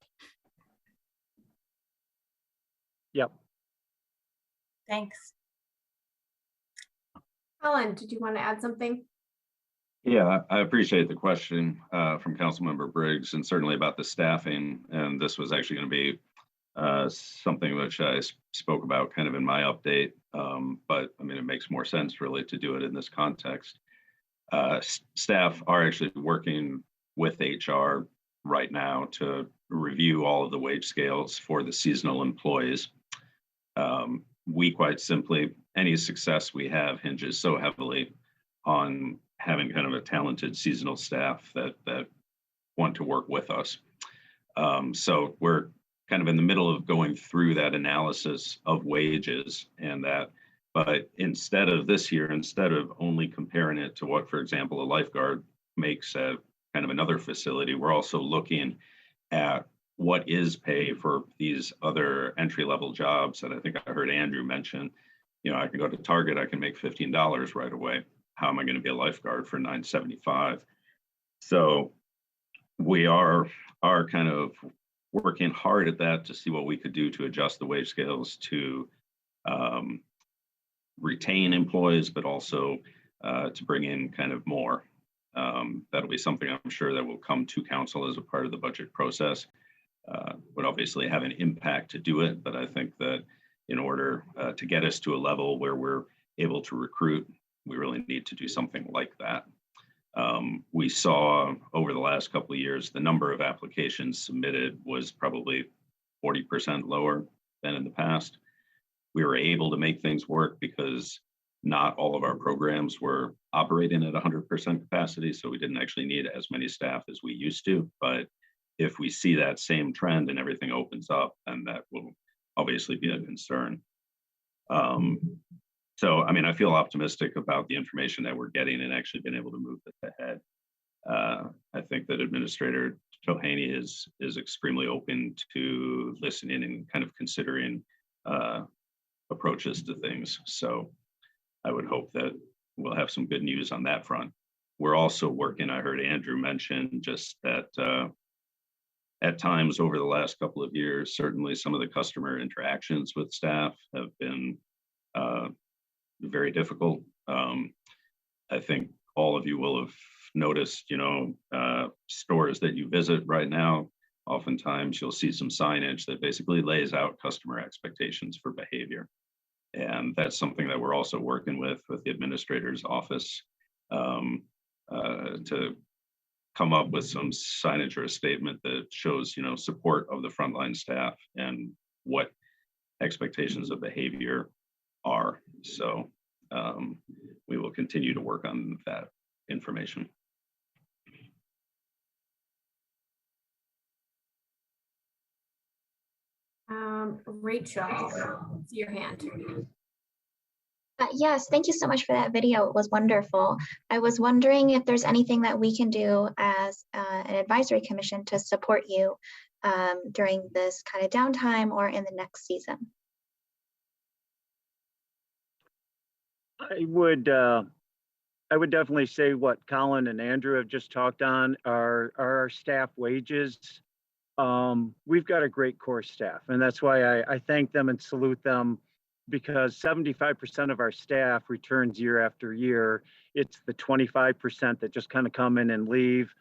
yep. Thanks. Helen, did you want to add something? Yeah, I appreciate the question from Councilmember Briggs, and certainly about the staffing. And this was actually going to be something which I spoke about kind of in my update. But I mean, it makes more sense really to do it in this context. Staff are actually working with HR right now to review all of the wage scales for the seasonal employees. We quite simply, any success we have hinges so heavily on having kind of a talented seasonal staff that want to work with us. So we're kind of in the middle of going through that analysis of wages and that, but instead of this year, instead of only comparing it to what, for example, a lifeguard makes at kind of another facility, we're also looking at what is pay for these other entry-level jobs. And I think I heard Andrew mention, I can go to Target, I can make $15 right away. How am I going to be a lifeguard for $9.75? So we are kind of working hard at that to see what we could do to adjust the wage scales to retain employees, but also to bring in kind of more. That'll be something I'm sure that will come to council as a part of the budget process. Would obviously have an impact to do it, but I think that in order to get us to a level where we're able to recruit, we really need to do something like that. We saw over the last couple of years, the number of applications submitted was probably 40% lower than in the past. We were able to make things work because not all of our programs were operating at 100% capacity, so we didn't actually need as many staff as we used to. But if we see that same trend and everything opens up, then that will obviously be a concern. So, I mean, I feel optimistic about the information that we're getting and actually being able to move this ahead. I think that Administrator Tohaney is extremely open to listening and kind of considering approaches to things. So I would hope that we'll have some good news on that front. We're also working, I heard Andrew mention just that at times over the last couple of years, certainly some of the customer interactions with staff have been very difficult. I think all of you will have noticed, stores that you visit right now, oftentimes you'll see some signage that basically lays out customer expectations for behavior. And that's something that we're also working with the administrator's office to come up with some signage or a statement that shows, support of the frontline staff and what expectations of behavior are. So we will continue to work on that information. Rachel, see your hand. Yes, thank you so much for that video. It was wonderful. I was wondering if there's anything that we can do as an advisory commission to support you during this kind of downtime or in the next season. I would definitely say what Colin and Andrew have just talked on are our staff wages. We've got a great core staff, and that's why I thank them and salute them, because 75% of our staff returns year after year. It's the 25% that just kind of come in and leave.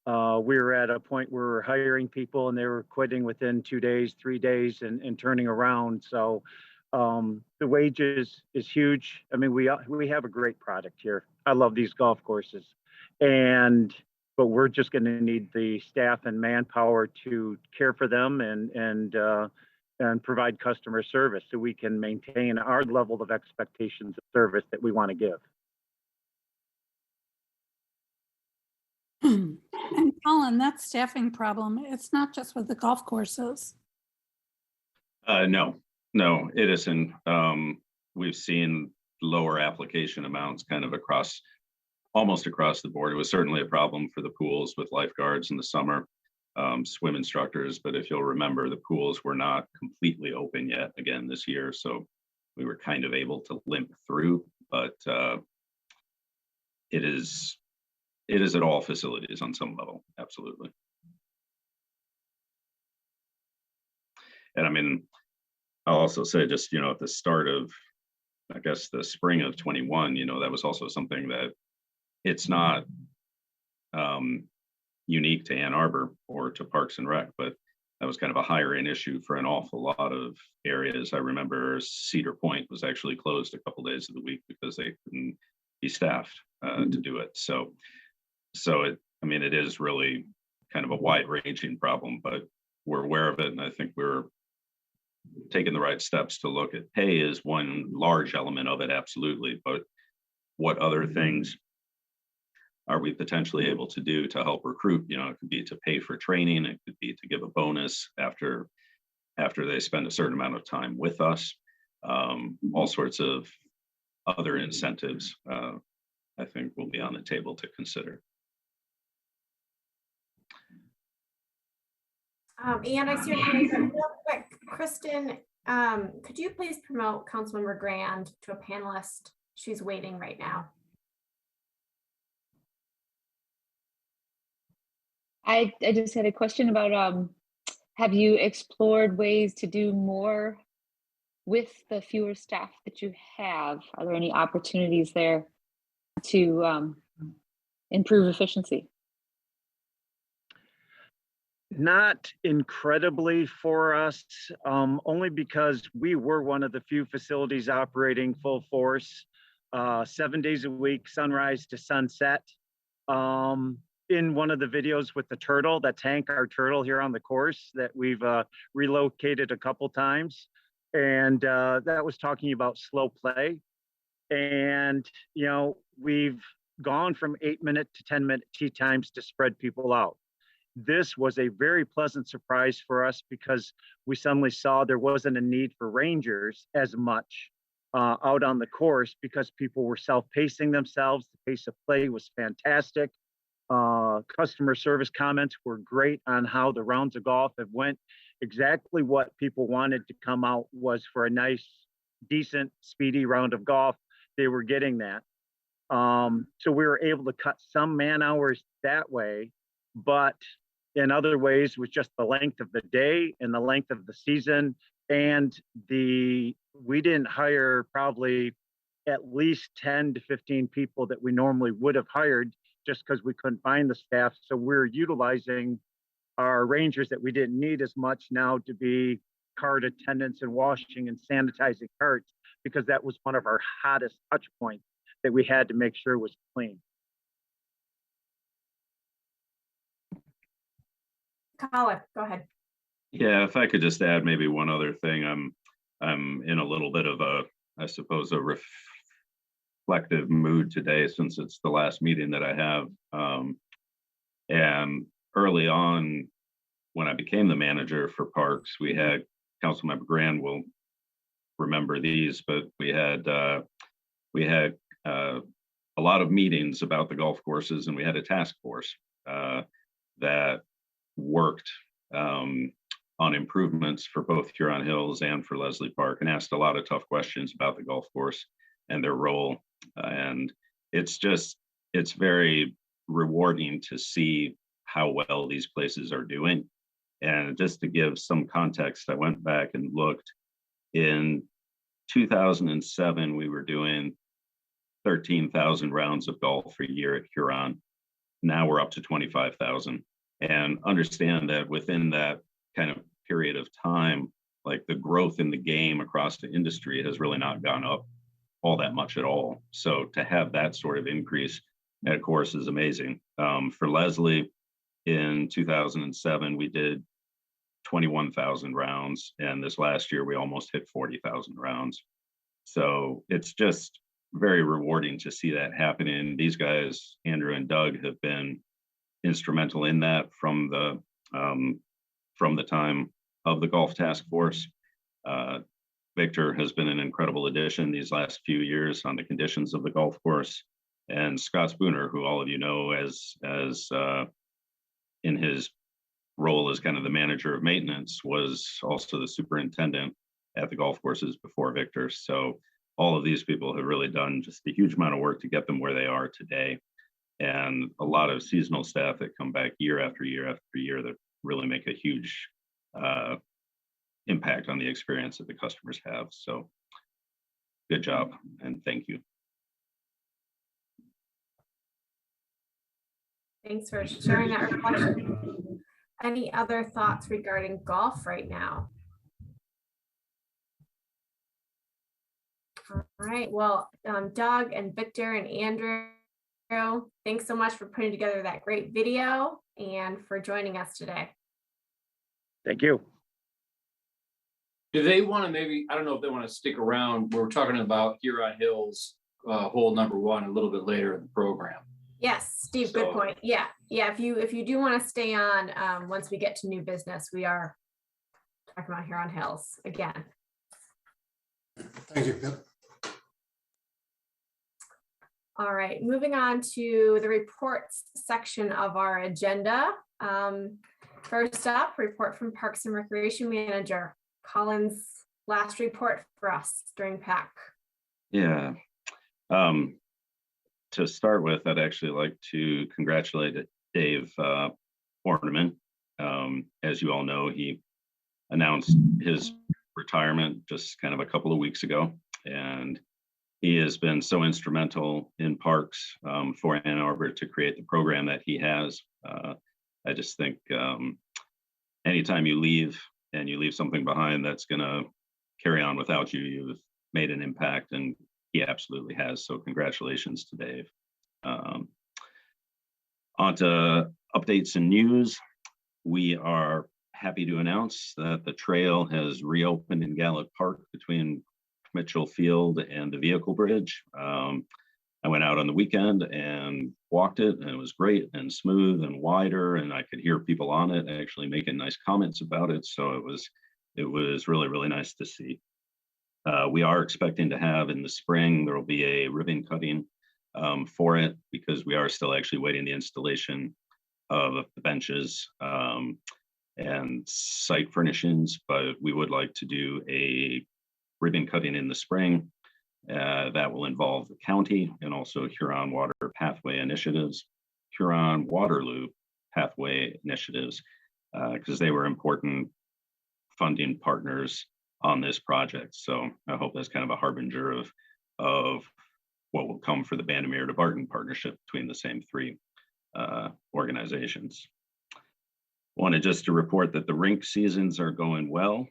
We were at a point where we're hiring people and they were quitting within 2 days, 3 days and turning around. So the wages is huge. I mean, we have a great product here. I love these golf courses, but we're just going to need the staff and manpower to care for them and provide customer service so we can maintain our level of expectations of service that we want to give. And Colin, that staffing problem, it's not just with the golf courses. No, it isn't. We've seen lower application amounts kind of almost across the board. It was certainly a problem for the pools with lifeguards in the summer, swim instructors, but if you'll remember, the pools were not completely open yet again this year, so we were kind of able to limp through, but it is at all facilities on some level, absolutely. And I mean, I'll also say just, at the start of, I guess, the spring of 21, that was also something that it's not unique to Ann Arbor or to Parks and Rec, but that was kind of a higher end issue for an awful lot of areas. I remember Cedar Point was actually closed a couple days of the week because they couldn't be staffed to do it. So I mean, it is really kind of a wide ranging problem, but we're aware of it. And I think we're taking the right steps to look at pay is one large element of it, absolutely. But what other things are we potentially able to do to help recruit? You know, it could be to pay for training, it could be to give a bonus after they spend a certain amount of time with us. All sorts of other incentives, I think, will be on the table to consider. And I see your hand, but real quick, Kristen, could you please promote Councilmember Grand to a panelist? She's waiting right now. I just had a question about, have you explored ways to do more with the fewer staff that you have? Are there any opportunities there to improve efficiency? Not incredibly for us, only because we were one of the few facilities operating full force, 7 days a week, sunrise to sunset. In one of the videos with the turtle, that's Hank, our turtle here on the course that we've relocated a couple times. And that was talking about slow play. And, you know, we've gone from 8-minute to 10-minute tee times to spread people out. This was a very pleasant surprise for us because we suddenly saw there wasn't a need for rangers as much out on the course because people were self-pacing themselves. The pace of play was fantastic. Customer service comments were great on how the rounds of golf have went. Exactly what people wanted to come out was for a nice, decent, speedy round of golf. They were getting that. So we were able to cut some man hours that way, but in other ways with just the length of the day and the length of the season. And we didn't hire probably at least 10 to 15 people that we normally would have hired just because we couldn't find the staff. So we're utilizing our rangers that we didn't need as much now to be cart attendants and washing and sanitizing carts, because that was one of our hottest touch points that we had to make sure was clean. Colin, go ahead. Yeah, if I could just add maybe one other thing. I'm in a little bit of a, I suppose, a reflective mood today since it's the last meeting that I have. And early on, when I became the manager for parks, we had Councilmember Grand will remember these, but we had a lot of meetings about the golf courses, and we had a task force that worked on improvements for both Huron Hills and for Leslie Park, and asked a lot of tough questions about the golf course and their role. And it's very rewarding to see how well these places are doing. And just to give some context, I went back and looked. In 2007, we were doing 13,000 rounds of golf a year at Huron. Now we're up to 25,000. And understand that within that kind of period of time, like the growth in the game across the industry has really not gone up all that much at all. So to have that sort of increase at a course is amazing. For Leslie, in 2007, we did 21,000 rounds, and this last year we almost hit 40,000 rounds. So it's just very rewarding to see that happening. These guys, Andrew and Doug, have been instrumental in that from the time of the golf task force. Victor has been an incredible addition these last few years on the conditions of the golf course, and Scott Spooner, who all of you know as in his role as kind of the manager of maintenance, was also the superintendent at the golf courses before Victor. So all of these people have really done just a huge amount of work to get them where they are today. And a lot of seasonal staff that come back year after year after year that really make a huge impact on the experience that the customers have. So good job, and thank you. Thanks for sharing that reflection. Any other thoughts regarding golf right now? All right, well, Doug and Victor and Andrew, thanks so much for putting together that great video and for joining us today. Thank you. Do they want to maybe, I don't know if they want to stick around. We're talking about Huron Hills, hole number 1 a little bit later in the program. Yes, Steve, good point. Yeah, if you do want to stay on, once we get to new business, we are talking about Huron Hills again. Thank you. Yep. All right, moving on to the reports section of our agenda. First up, report from Parks and Recreation Manager, Colin's last report for us during PAC. Yeah. To start with, I'd actually like to congratulate Dave Ornament. As you all know, he announced his retirement just kind of a couple of weeks ago, and he has been so instrumental in parks for Ann Arbor to create the program that he has. I just think anytime you leave and you leave something behind that's going to carry on without you, you've made an impact, and he absolutely has. So congratulations to Dave. On to updates and news. We are happy to announce that the trail has reopened in Gallup Park between Mitchell Field and the vehicle bridge. I went out on the weekend and walked it, and it was great and smooth and wider, and I could hear people on it actually making nice comments about it. So it was really, really nice to see. We are expecting to have in the spring, there will be a ribbon cutting for it, because we are still actually waiting the installation of the benches and site furnishings, but we would like to do a ribbon cutting in the spring. That will involve the county and also Huron Water Pathway Initiatives, Huron Waterloo Pathway Initiatives, because they were important funding partners on this project. So I hope that's kind of a harbinger of what will come for the Bandimere to Barton partnership between the same 3 organizations. Wanted just to report that the rink seasons are going well.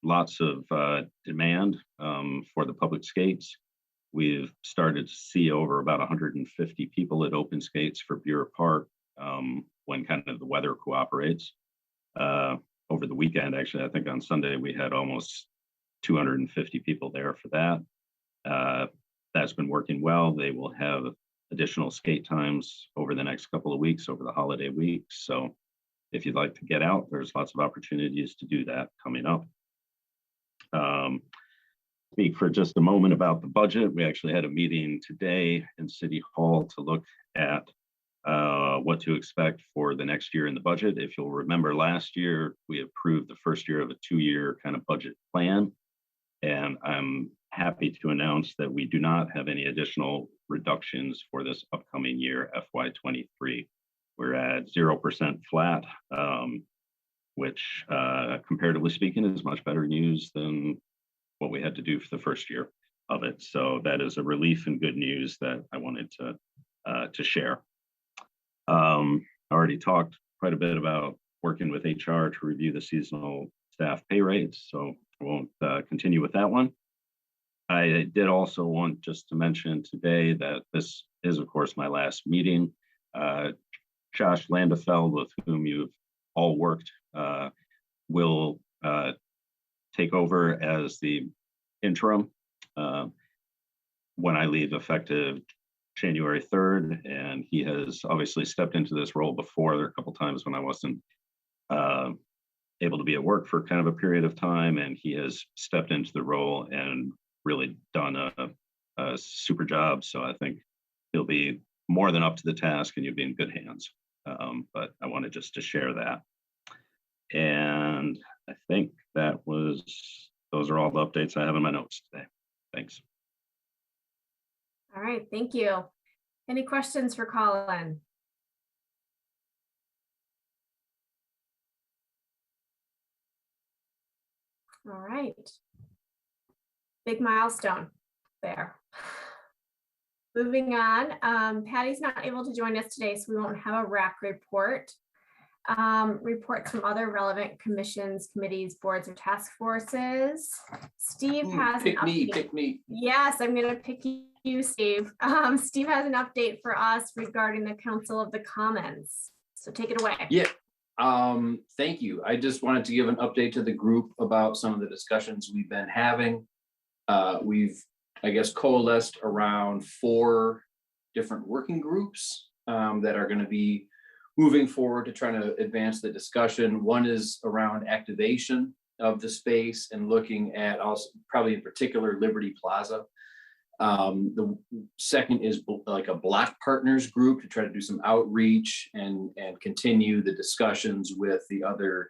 Lots of demand for the public skates. We've started to see over about 150 people at open skates for Buer Park when kind of the weather cooperates. Over the weekend, actually, I think on Sunday, we had almost 250 people there for that. That's been working well. They will have additional skate times over the next couple of weeks, over the holiday weeks. So if you'd like to get out, there's lots of opportunities to do that coming up. Speak for just a moment about the budget. We actually had a meeting today in City Hall to look at what to expect for the next year in the budget. If you'll remember, last year, we approved the first year of a 2-year kind of budget plan. And I'm happy to announce that we do not have any additional reductions for this upcoming year, FY23. We're at 0% flat, which comparatively speaking is much better news than what we had to do for the first year of it. So that is a relief and good news that I wanted to share. I already talked quite a bit about working with HR to review the seasonal staff pay rates, so I won't continue with that one. I did also want just to mention today that this is, of course, my last meeting. Josh Landefeld, with whom you've all worked, will take over as the interim when I leave, effective January 3rd. And he has obviously stepped into this role before. There are a couple times when I wasn't able to be at work for kind of a period of time, and he has stepped into the role and really done a super job. So I think he'll be more than up to the task, and you'll be in good hands. But I wanted just to share that. And I think those are all the updates I have in my notes today. Thanks. All right, thank you. Any questions for Colin? All right. Big milestone there. Moving on, Patty's not able to join us today, so we won't have a RAC report. Reports from other relevant commissions, committees, boards, or task forces. Steve has an update. Pick me. Yes, I'm gonna pick you, Steve. Steve has an update for us regarding the Council of the Commons. So take it away. Yeah. Thank you. I just wanted to give an update to the group about some of the discussions we've been having. We've, I guess, coalesced around 4 different working groups that are going to be moving forward to try to advance the discussion. One is around activation of the space and looking at also probably in particular Liberty Plaza. The second is like a Block Partners group to try to do some outreach and continue the discussions with the other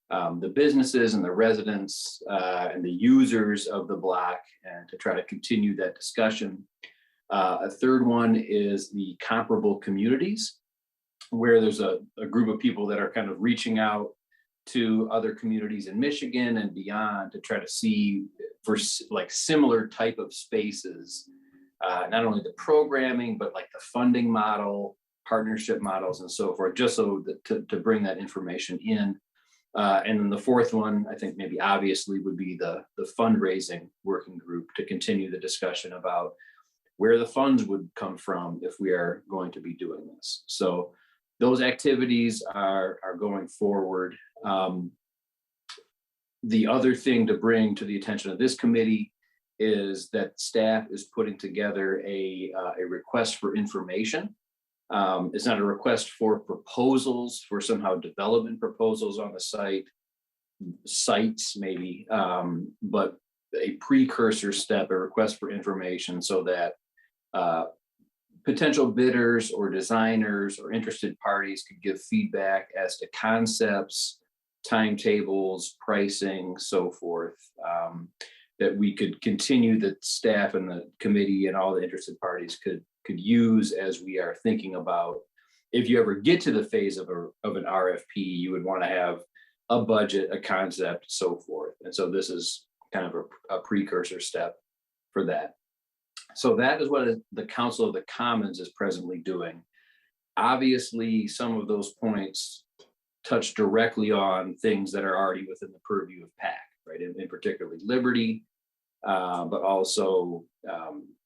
the businesses and the residents and the users of the block, and to try to continue that discussion. A third one is the comparable communities, where there's a group of people that are kind of reaching out to other communities in Michigan and beyond to try to see for like similar type of spaces, not only the programming, but like the funding model, partnership models and so forth, just so that to bring that information in. And then the fourth one, I think maybe obviously would be the fundraising working group to continue the discussion about where the funds would come from if we are going to be doing this. So those activities are going forward. The other thing to bring to the attention of this committee is that staff is putting together a request for information. It's not a request for proposals, for somehow development proposals on the sites maybe, but a precursor step, a request for information, so that potential bidders or designers or interested parties could give feedback as to concepts, timetables, pricing, so forth, that we could continue, that staff and the committee and all the interested parties could use as we are thinking about, if you ever get to the phase of an RFP, you would want to have a budget, a concept, so forth. And so this is kind of a precursor step for that. So that is what the Council of the Commons is presently doing. Obviously, some of those points touch directly on things that are already within the purview of PAC, right? In particularly Liberty, but also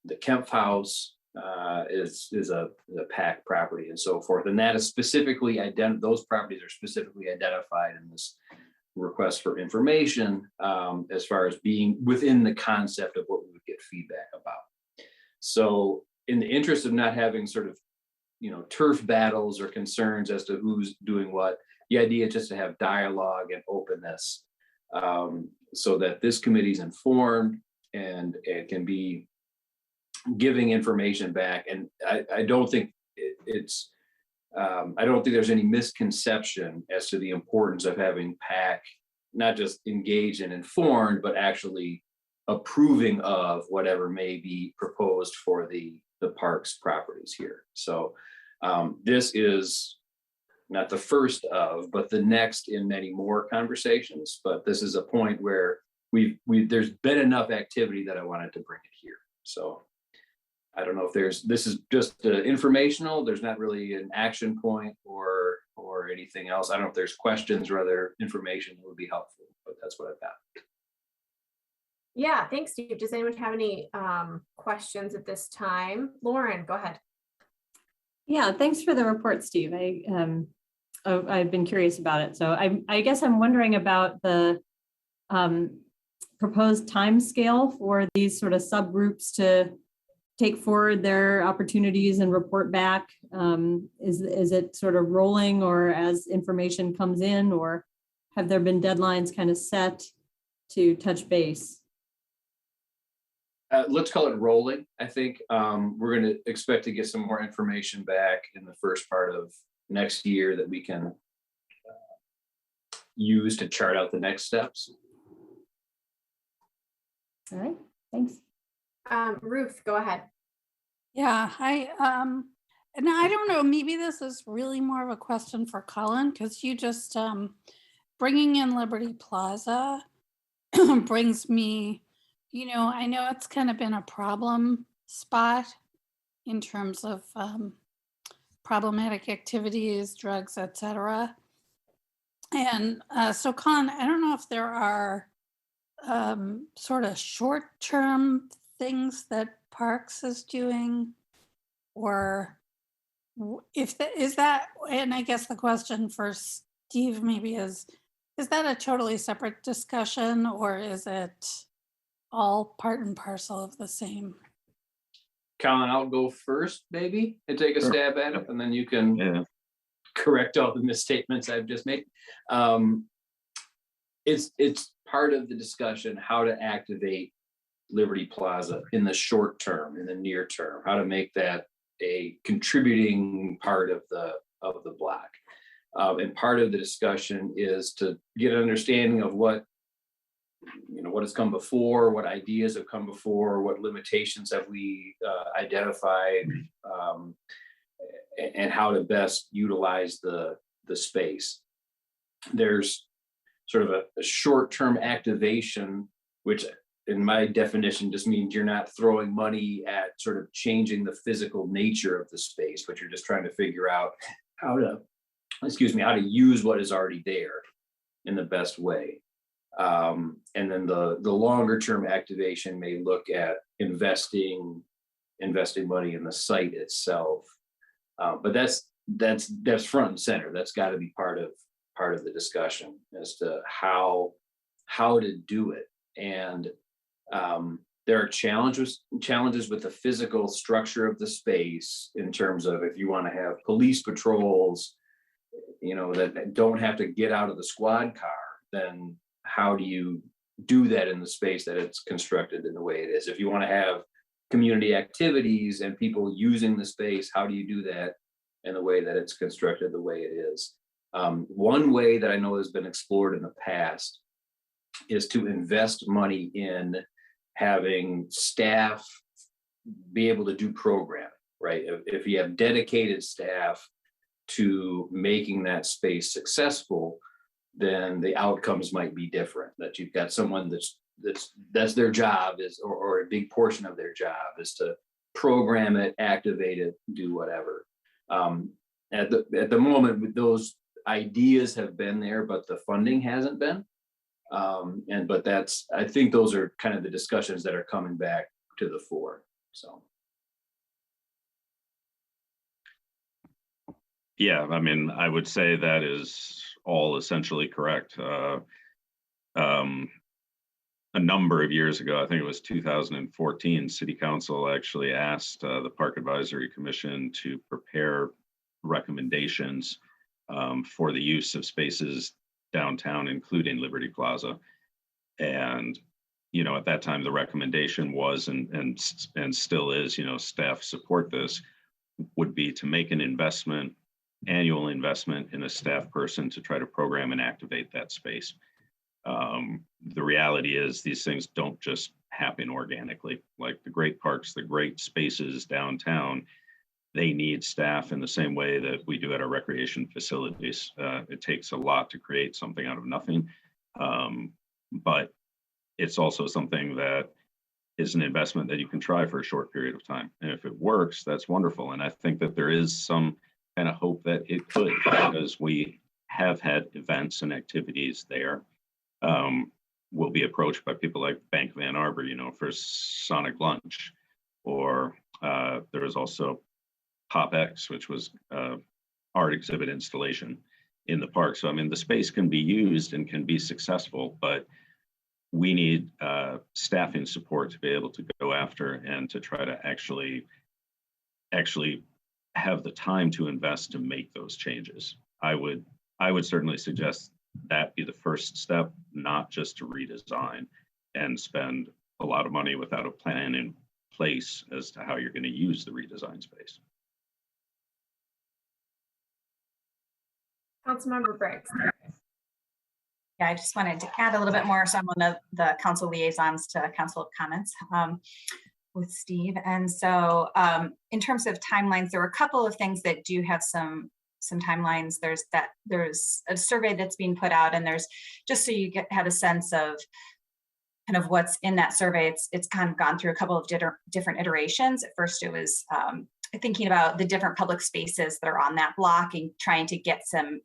the Kempf House is a PAC property and so forth. And that is specifically those properties are specifically identified in this request for information as far as being within the concept of what we would get feedback about. So in the interest of not having sort of, turf battles or concerns as to who's doing what, the idea is just to have dialogue and openness so that this committee is informed and it can be giving information back. And I don't think I don't think there's any misconception as to the importance of having PAC not just engaged and informed, but actually approving of whatever may be proposed for the parks properties here. So this is not the first of, but the next in many more conversations. But this is a point where there's been enough activity that I wanted to bring it here. So I don't know if this is just informational. There's not really an action point or anything else. I don't know if there's questions or other information that would be helpful, but that's what I've got. Yeah, thanks, Steve. Does anyone have any questions at this time? Lauren, go ahead. Yeah, thanks for the report, Steve. I've been curious about it. So I guess I'm wondering about the proposed time scale for these sort of subgroups to take forward their opportunities and report back. Is it sort of rolling, or as information comes in, or have there been deadlines kind of set to touch base? Let's call it rolling. I think we're going to expect to get some more information back in the first part of next year that we can use to chart out the next steps. All right, thanks. Ruth, go ahead. Yeah, and I don't know, maybe this is really more of a question for Colin, because you just bringing in Liberty Plaza brings me, I know it's kind of been a problem spot in terms of problematic activities, drugs, etc. And so Colin, I don't know if there are sort of short-term things that Parks is doing, or if that is that, and I guess the question for Steve maybe is that a totally separate discussion, or is it all part and parcel of the same? Colin, I'll go first, maybe, and take a stab at it, and then you can correct all the misstatements I've just made. It's part of the discussion how to activate Liberty Plaza in the short term, in the near term, how to make that a contributing part of the block. And part of the discussion is to get an understanding of what has come before, what ideas have come before, what limitations have we identified, and how to best utilize the space. There's sort of a short-term activation, which in my definition just means you're not throwing money at sort of changing the physical nature of the space, but you're just trying to figure out how to use what is already there in the best way. And then the longer term activation may look at investing money in the site itself. But that's front and center. That's got to be part of the discussion as to how to do it. And there are challenges with the physical structure of the space in terms of if you want to have police patrols, that don't have to get out of the squad car, then how do you do that in the space that it's constructed in the way it is? If you want to have community activities and people using the space, how do you do that in the way that it's constructed the way it is? One way that I know has been explored in the past is to invest money in having staff be able to do programming, right? If you have dedicated staff to making that space successful, then the outcomes might be different. That you've got someone that's their job or a big portion of their job is to program it, activate it, do whatever. At the moment, those ideas have been there, but the funding hasn't been. But I think those are kind of the discussions that are coming back to the fore. So. Yeah, I mean, I would say that is all essentially correct. A number of years ago, I think it was 2014, City Council actually asked the Park Advisory Commission to prepare recommendations for the use of spaces downtown, including Liberty Plaza. And, at that time, the recommendation was, and still is, staff support this, would be to make an annual investment in a staff person to try to program and activate that space. The reality is these things don't just happen organically. Like the great parks, the great spaces downtown, they need staff in the same way that we do at our recreation facilities. It takes a lot to create something out of nothing, but it's also something that is an investment that you can try for a short period of time. And if it works, that's wonderful. And I think that there is some kind of hope that it could, because we have had events and activities there. We'll be approached by people like Bank of Ann Arbor, for Sonic Lunch, or there was also PopX, which was art exhibit installation in the park. So, I mean, the space can be used and can be successful, but we need staffing support to be able to go after and to try to actually have the time to invest to make those changes. I would certainly suggest that be the first step, not just to redesign and spend a lot of money without a plan in place as to how you're going to use the redesigned space. Councilmember Briggs. Yeah, I just wanted to add a little bit more. So I'm one of the council liaisons to council comments with Steve. And so in terms of timelines, there are a couple of things that do have some timelines. There's a survey that's being put out, and there's, just so you have a sense of kind of what's in that survey, it's kind of gone through a couple of different iterations. At first it was thinking about the different public spaces that are on that block and trying to get some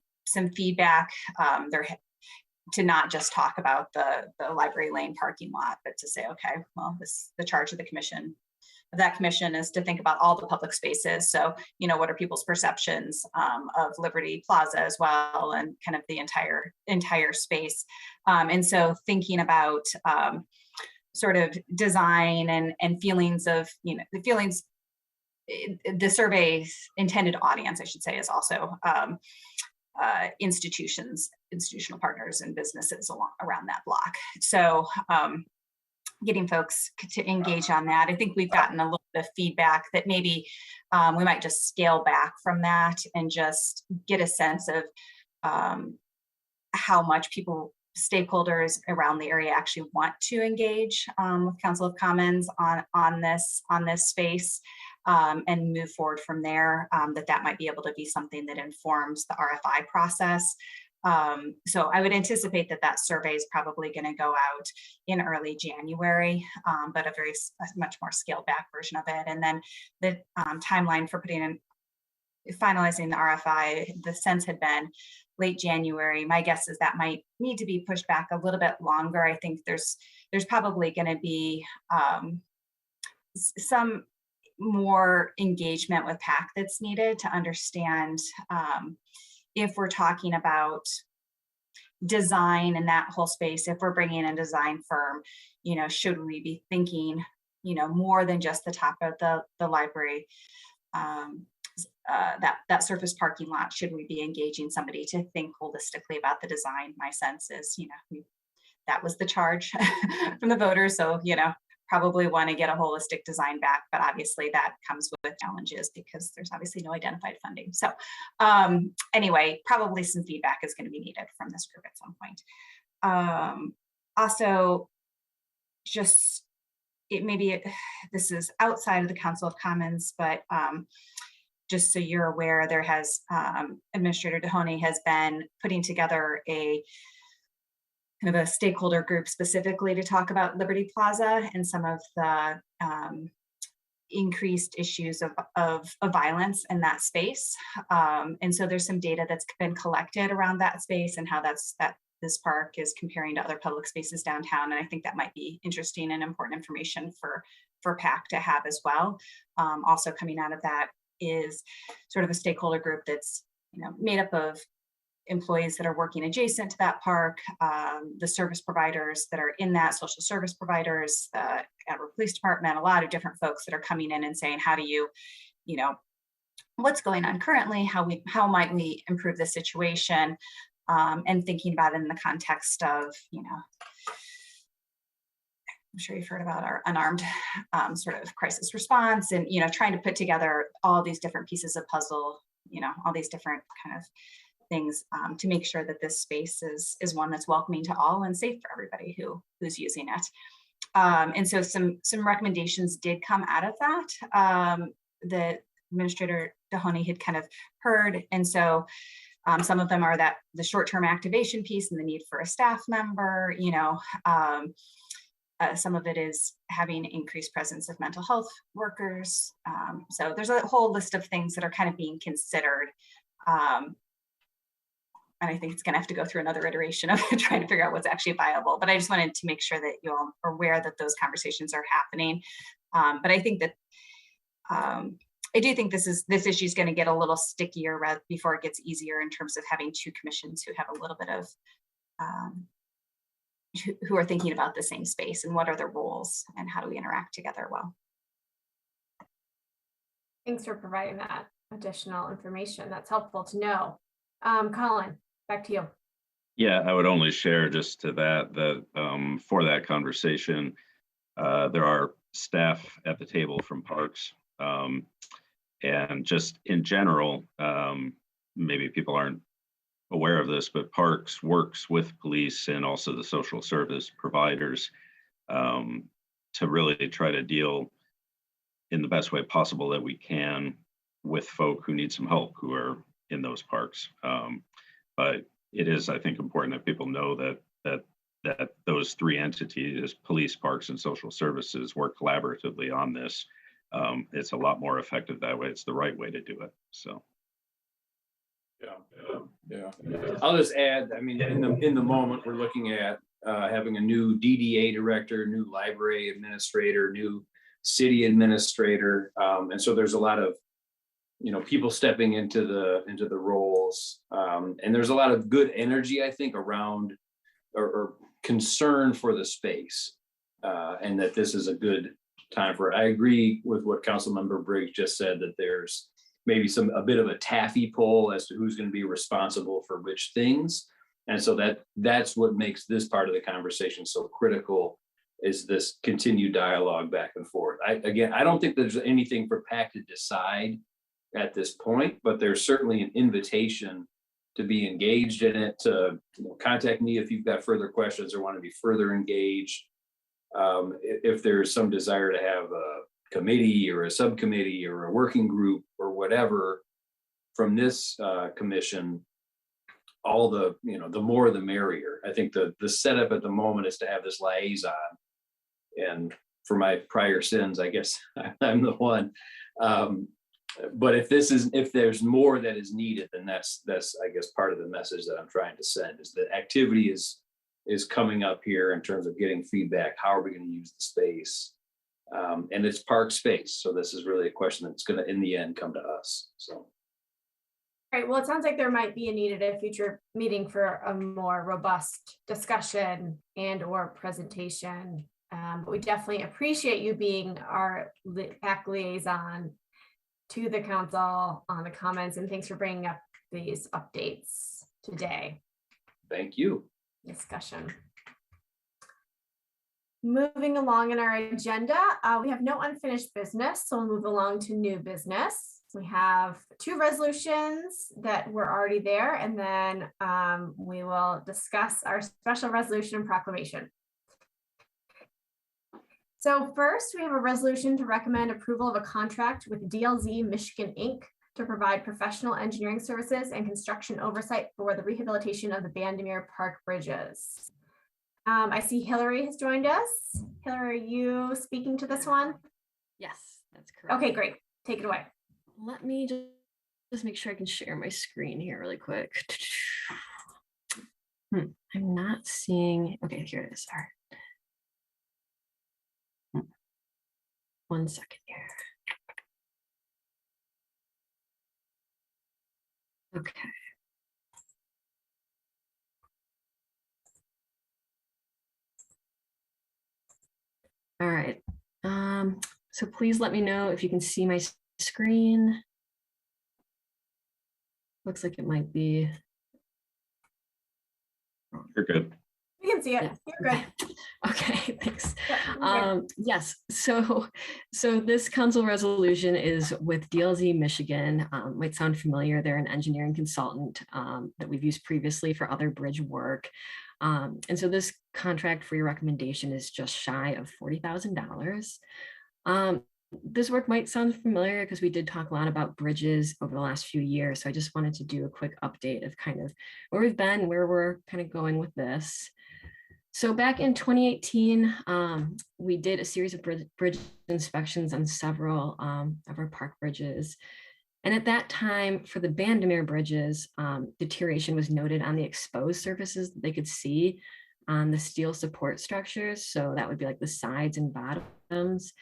feedback. To not just talk about the Library Lane parking lot, but to say, okay, well, the charge of the commission, of that commission, is to think about all the public spaces. So, you know, what are people's perceptions of Liberty Plaza as well, and kind of the entire space. And so thinking about sort of design and feelings of, you know, the survey's intended audience, I should say, is also institutional partners and businesses around that block. So getting folks to engage on that. I think we've gotten a little bit of feedback that maybe we might just scale back from that and just get a sense of how much stakeholders around the area actually want to engage with Council of Commons on this space. And move forward from there, that might be able to be something that informs the RFI process. So I would anticipate that survey is probably going to go out in early January, but a much more scaled back version of it. And then the timeline for finalizing the RFI, the sense had been late January. My guess is that might need to be pushed back a little bit longer. I think there's probably going to be some more engagement with PAC that's needed to understand if we're talking about design in that whole space, if we're bringing in a design firm, you know, should we be thinking, you know, more than just the top of the library, that surface parking lot? Should we be engaging somebody to think holistically about the design? My sense is, you know, that was the charge from the voters. So, you know, probably want to get a holistic design back, but obviously that comes with challenges because there's obviously no identified funding. So anyway, probably some feedback is going to be needed from this group at some point. Also, just this is outside of the Council of Commons, but just so you're aware, there has Administrator Dehoney has been putting together a kind of a stakeholder group specifically to talk about Liberty Plaza and some of the increased issues of violence in that space. And so there's some data that's been collected around that space and how this park is comparing to other public spaces downtown. And I think that might be interesting and important information for PAC to have as well. Also coming out of that is sort of a stakeholder group that's, you know, made up of employees that are working adjacent to that park, the service providers that are in that, social service providers, the Attleboro Police Department, a lot of different folks that are coming in and saying, how do you know, what's going on currently, how might we improve the situation, and thinking about it in the context of, you know, I'm sure you've heard about our unarmed sort of crisis response, and, you know, trying to put together all these different pieces of puzzle, you know, all these different kind of things to make sure that this space is one that's welcoming to all and safe for everybody who's using it. And so some recommendations did come out of that. The Administrator Dehoney had kind of heard, and so some of them are that the short-term activation piece and the need for a staff member, you know, some of it is having increased presence of mental health workers. So there's a whole list of things that are kind of being considered. And I think it's going to have to go through another iteration of trying to figure out what's actually viable. But I just wanted to make sure that you all are aware that those conversations are happening. But I think that I do think this issue is going to get a little stickier before it gets easier in terms of having two commissions who have a little bit of who are thinking about the same space and what are their roles and how do we interact together well. Thanks for providing that additional information. That's helpful to know. Colin, back to you. Yeah, I would only share just to that for that conversation, there are staff at the table from Parks, and just in general, maybe people aren't aware of this, but Parks works with police and also the social service providers to really try to deal in the best way possible that we can with folk who need some help who are in those parks. But it is, I think, important that people know that those three entities, police, parks, and social services, work collaboratively on this. it's a lot more effective that way. It's the right way to do it. So. Yeah. I'll just add, I mean, in the moment, we're looking at having a new DDA director, new library administrator, new city administrator. And so there's a lot of, people stepping into the roles. And there's a lot of good energy, I think, around or concern for the space. And that this is a good time for it. I agree with what Councilmember Briggs just said, that there's maybe a bit of a taffy pull as to who's going to be responsible for which things. And so that's what makes this part of the conversation so critical, is this continued dialogue back and forth. I don't think there's anything for PAC to decide at this point, but there's certainly an invitation to be engaged in it, to contact me if you've got further questions or want to be further engaged. If there's some desire to have a committee or a subcommittee or a working group or whatever from this commission, all the more the merrier. I think the setup at the moment is to have this liaison, and for my prior sins, I guess I'm the one. But if there's more that is needed, then that's I guess part of the message that I'm trying to send, is that activity is coming up here in terms of getting feedback. How are we going to use the space? And it's park space. So this is really a question that's going to, in the end, come to us. So. All right, well, it sounds like there might be a need at a future meeting for a more robust discussion and or presentation. But we definitely appreciate you being our PAC liaison to the council on the comments, and thanks for bringing up these updates today. Thank you. Discussion. Moving along in our agenda, we have no unfinished business, so we'll move along to new business. We have 2 resolutions that were already there, and then we will discuss our special resolution and proclamation. So first, we have a resolution to recommend approval of a contract with DLZ Michigan, Inc. to provide professional engineering services and construction oversight for the rehabilitation of the Bandimere Park bridges. I see Hillary has joined us. Hillary, are you speaking to this one? Yes, that's correct. Okay, great. Take it away. Let me just make sure I can share my screen here really quick. I'm not seeing, okay, here it is. All right. 1 second here. Okay. All right. So please let me know if you can see my screen. Looks like it might be. You're good. We can see it. Yeah. You're good. Okay, thanks. Yeah, yes, so this council resolution is with DLZ Michigan. Might sound familiar. They're an engineering consultant that we've used previously for other bridge work. And so this contract for your recommendation is just shy of $40,000. This work might sound familiar because we did talk a lot about bridges over the last few years. So I just wanted to do a quick update of kind of where we've been, where we're kind of going with this. So back in 2018, we did a series of bridge inspections on several of our park bridges. And at that time, for the Bandimere bridges, deterioration was noted on the exposed surfaces that they could see on the steel support structures. So that would be like the sides and bottoms.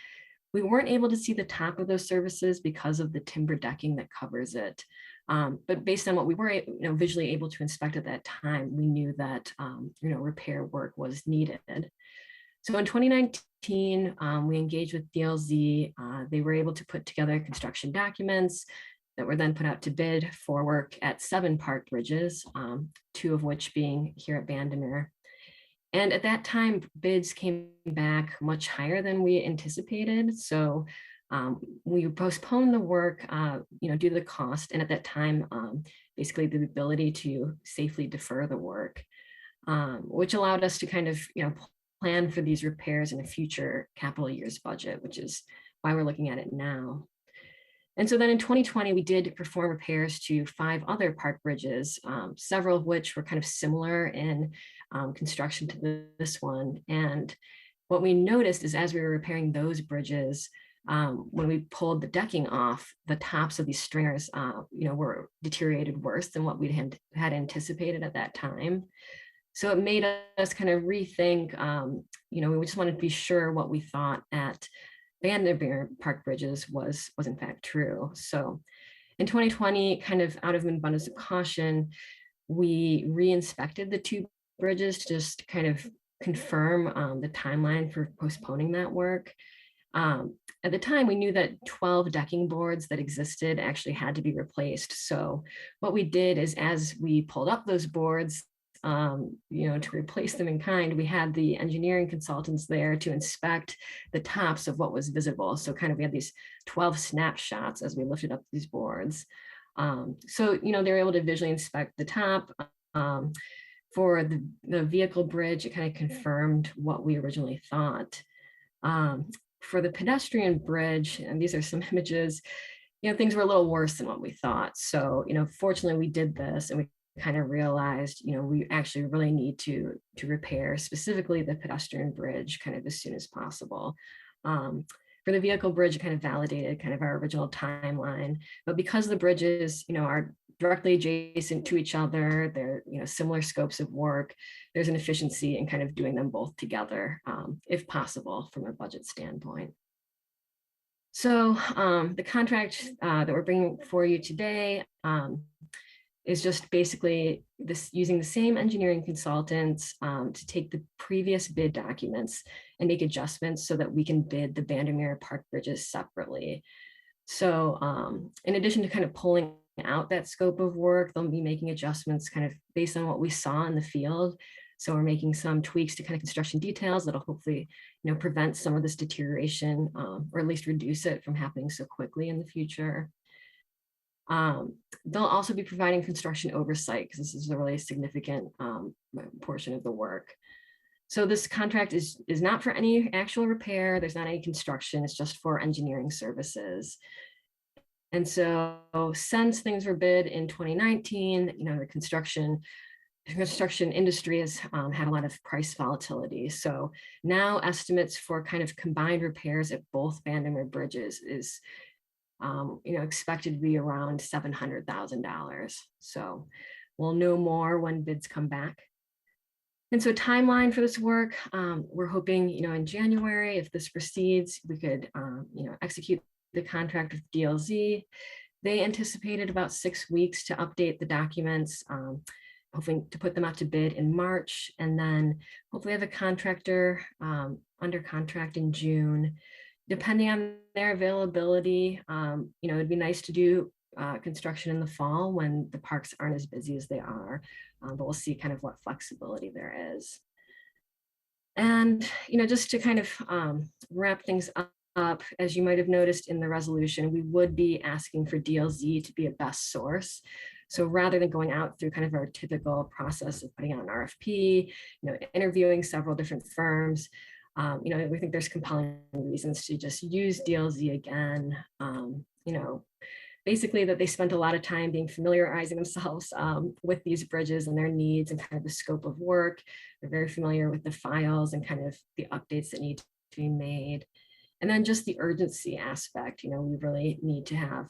We weren't able to see the top of those surfaces because of the timber decking that covers it. But based on what we were visually able to inspect at that time, we knew that repair work was needed. So in 2019, we engaged with DLZ. They were able to put together construction documents that were then put out to bid for work at 7 park bridges, 2 of which being here at Bandimere. And at that time, bids came back much higher than we anticipated. So we postponed the work, due to the cost. And at that time, basically the ability to safely defer the work, which allowed us to kind of, plan for these repairs in a future capital year's budget, which is why we're looking at it now. And so then in 2020, we did perform repairs to 5 other park bridges, several of which were kind of similar in construction to this one. And what we noticed is as we were repairing those bridges, when we pulled the decking off, the tops of these stringers, were deteriorated worse than what we had anticipated at that time. So it made us kind of rethink, we just wanted to be sure what we thought at Vandermeer Park Bridges was in fact true. So in 2020, kind of out of an abundance of caution, we re-inspected the two bridges to just kind of confirm the timeline for postponing that work. At the time, we knew that 12 decking boards that existed actually had to be replaced. So what we did is, as we pulled up those boards, to replace them in kind, we had the engineering consultants there to inspect the tops of what was visible. So kind of we had these 12 snapshots as we lifted up these boards. So they were able to visually inspect the top. For the vehicle bridge, it kind of confirmed what we originally thought. For the pedestrian bridge, and these are some images, things were a little worse than what we thought. So, fortunately we did this and we kind of realized, we actually really need to repair specifically the pedestrian bridge kind of as soon as possible. For the vehicle bridge, it kind of validated kind of our original timeline, but because the bridges, are directly adjacent to each other, they're, similar scopes of work, there's an efficiency in kind of doing them both together, if possible, from a budget standpoint. So the contract that we're bringing for you today is just basically using the same engineering consultants to take the previous bid documents and make adjustments so that we can bid the Vandermeer Park bridges separately. So in addition to kind of pulling out that scope of work, they'll be making adjustments kind of based on what we saw in the field. So we're making some tweaks to kind of construction details that'll hopefully, prevent some of this deterioration or at least reduce it from happening so quickly in the future. They'll also be providing construction oversight because this is a really significant portion of the work. So this contract is not for any actual repair. There's not any construction. It's just for engineering services. And so since things were bid in 2019, the construction industry has had a lot of price volatility. So now estimates for kind of combined repairs at both Vandermeer bridges is expected to be around $700,000. So we'll know more when bids come back. And so timeline for this work, we're hoping, in January, if this proceeds, we could, execute the contract with DLZ. They anticipated about 6 weeks to update the documents, hoping to put them out to bid in March, and then hopefully have a contractor under contract in June. Depending on their availability, it'd be nice to do construction in the fall when the parks aren't as busy as they are, but we'll see kind of what flexibility there is. And, just to kind of wrap things up, as you might have noticed in the resolution, we would be asking for DLZ to be a best source. So rather than going out through kind of our typical process of putting out an RFP, interviewing several different firms, we think there's compelling reasons to just use DLZ again. Basically that they spent a lot of time being familiarizing themselves with these bridges and their needs and kind of the scope of work. They're very familiar with the files and kind of the updates that need to be made. And then just the urgency aspect, we really need to have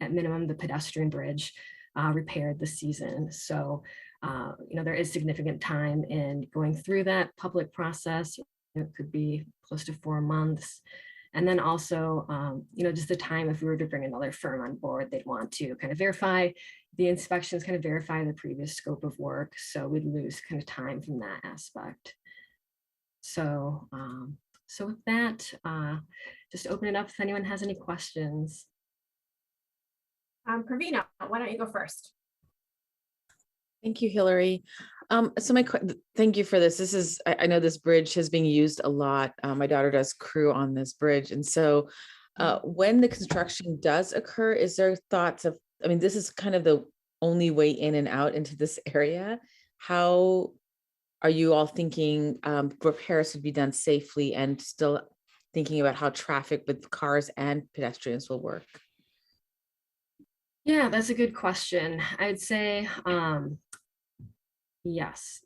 at minimum the pedestrian bridge repaired this season. So, there is significant time in going through that public process. It could be close to 4 months. And then also, just the time if we were to bring another firm on board, they'd want to kind of verify the inspections, kind of verify the previous scope of work. So we'd lose kind of time from that aspect. So, so with that, just open it up if anyone has any questions. Pravina, why don't you go first? Thank you, Hillary. Thank you for this. This is, I know this bridge has been used a lot. My daughter does crew on this bridge. And so when the construction does occur, is there thoughts of, this is kind of the only way in and out into this area. How are you all thinking repairs would be done safely and still thinking about how traffic with cars and pedestrians will work? Yeah, that's a good question. I'd say, yes.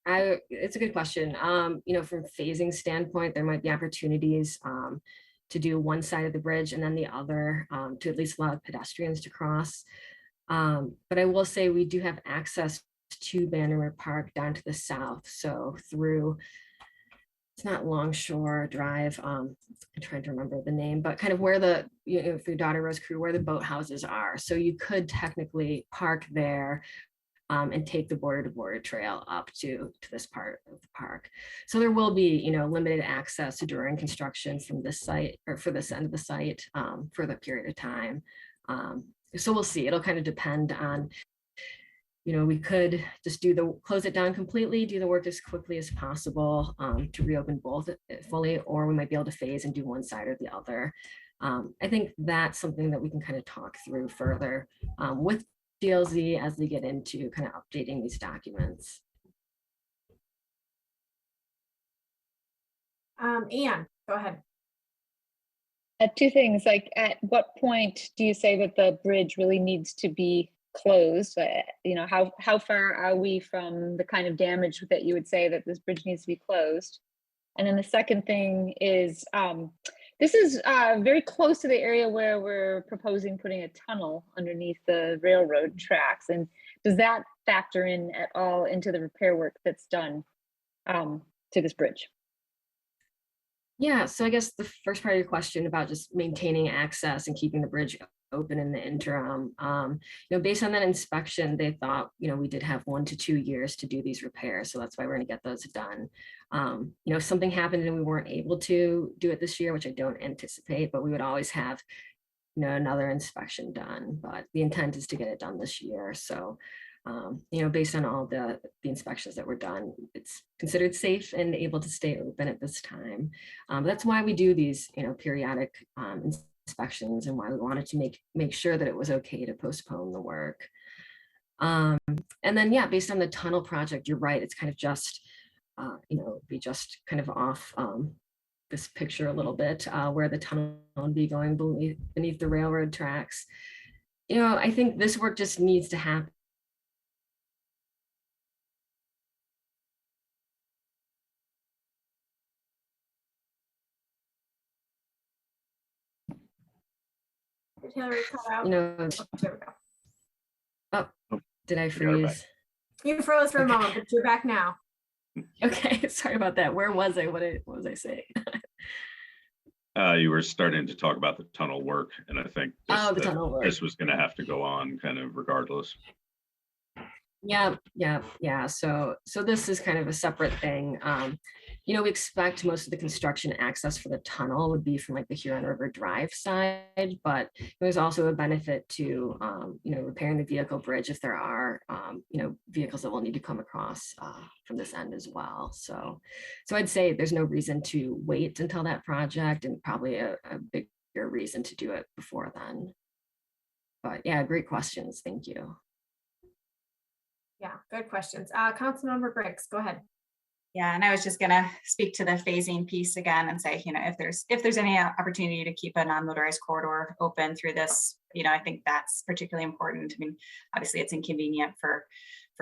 It's a good question. From phasing standpoint, there might be opportunities, to do one side of the bridge and then the other to at least allow pedestrians to cross. But I will say we do have access to Bannerman Park down to the south. So through, it's not Longshore Drive, I'm trying to remember the name, but kind of where the, you know, through Daughter Rose Crew, where the boathouses are. So you could technically park there and take the border to border trail up to this part of the park. So there will be, you know, limited access during construction from this site or for this end of the site for the period of time. So we'll see, it'll kind of depend on, you know, we could just close it down completely, do the work as quickly as possible to reopen both fully, or we might be able to phase and do one side or the other. I think that's something that we can kind of talk through further with DLZ as they get into kind of updating these documents. Anne, go ahead. Two things, like at what point do you say that the bridge really needs to be closed? You know, how far are we from the kind of damage that you would say that this bridge needs to be closed? And then the second thing is, this is very close to the area where we're proposing putting a tunnel underneath the railroad tracks. And does that factor in at all into the repair work that's done to this bridge? Yeah, so I guess the first part of your question about just maintaining access and keeping the bridge open in the interim, you know, based on that inspection, they thought, you know, we did have 1 to 2 years to do these repairs. So that's why we're gonna get those done. You know, if something happened and we weren't able to do it this year, which I don't anticipate, but we would always have, you know, another inspection done, but the intent is to get it done this year. So, you know, based on all the inspections that were done, it's considered safe and able to stay open at this time. That's why we do these, you know, periodic inspections and why we wanted to make sure that it was okay to postpone the work. And then, yeah, based on the tunnel project, you're right. It's kind of just, you know, be just kind of off this picture a little bit where the tunnel would be going beneath the railroad tracks. You know, I think this work just needs to happen. Hillary cut out. You know, There we go. oh, did I freeze? You froze for a moment, but you're back now. Okay, sorry about that. Where was I? What was I saying? You were starting to talk about the tunnel work, and I think the tunnel work. This was going to have to go on kind of regardless. Yeah. So this is kind of a separate thing. You know, we expect most of the construction access for the tunnel would be from like the Huron River Drive side, but there's also a benefit to, you know, repairing the vehicle bridge if there are, you know, vehicles that will need to come across from this end as well. So I'd say there's no reason to wait until that project, and probably a bigger reason to do it before then. But yeah, great questions. Thank you. Yeah, good questions. Councilmember Briggs, go ahead. Yeah, and I was just gonna speak to the phasing piece again and say, you know, if there's any opportunity to keep a non-motorized corridor open through this, you know, I think that's particularly important. I mean, obviously it's inconvenient for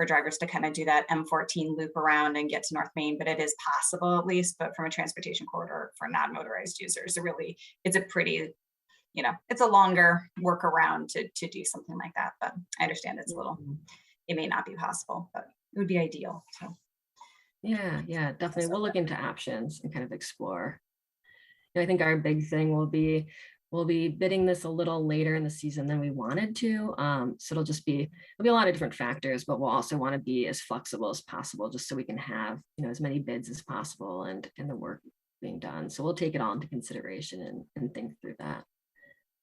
drivers to kind of do that M14 loop around and get to North Main, but it is possible at least. But from a transportation corridor for non-motorized users, it's a pretty, you know, it's a longer workaround to do something like that. But I understand it's a little, it may not be possible, but it would be ideal. So. Yeah, definitely. We'll look into options and kind of explore. You know, I think our big thing will be we'll be bidding this a little later in the season than we wanted to. So there'll be a lot of different factors, but we'll also want to be as flexible as possible, just so we can have, you know, as many bids as possible and the work being done. So we'll take it all into consideration and think through that.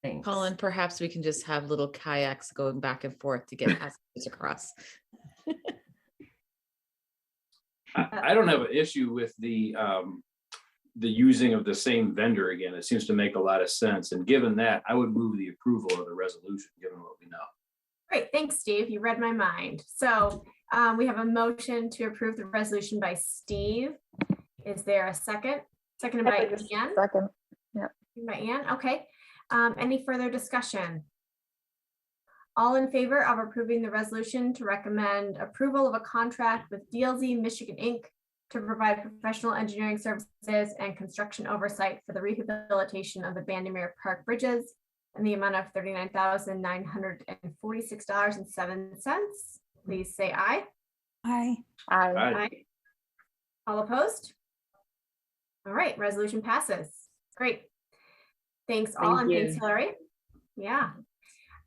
Thanks. Colin, perhaps we can just have little kayaks going back and forth to get passengers across. I don't have an issue with the using of the same vendor again. It seems to make a lot of sense. And given that, I would move the approval of the resolution, given what we know. Great, thanks, Steve. You read my mind. So we have a motion to approve the resolution by Steve. Is there a second? Seconded by Ann? Second, yeah. By Ann, okay. Any further discussion? All in favor of approving the resolution to recommend approval of a contract with DLZ Michigan Inc. to provide professional engineering services and construction oversight for the rehabilitation of the Vandermeer Park bridges in the amount of $39,946.07. Please say aye. Aye. Aye. All opposed? All right, resolution passes. Great. Thanks all, and thanks, Hillary. Yeah.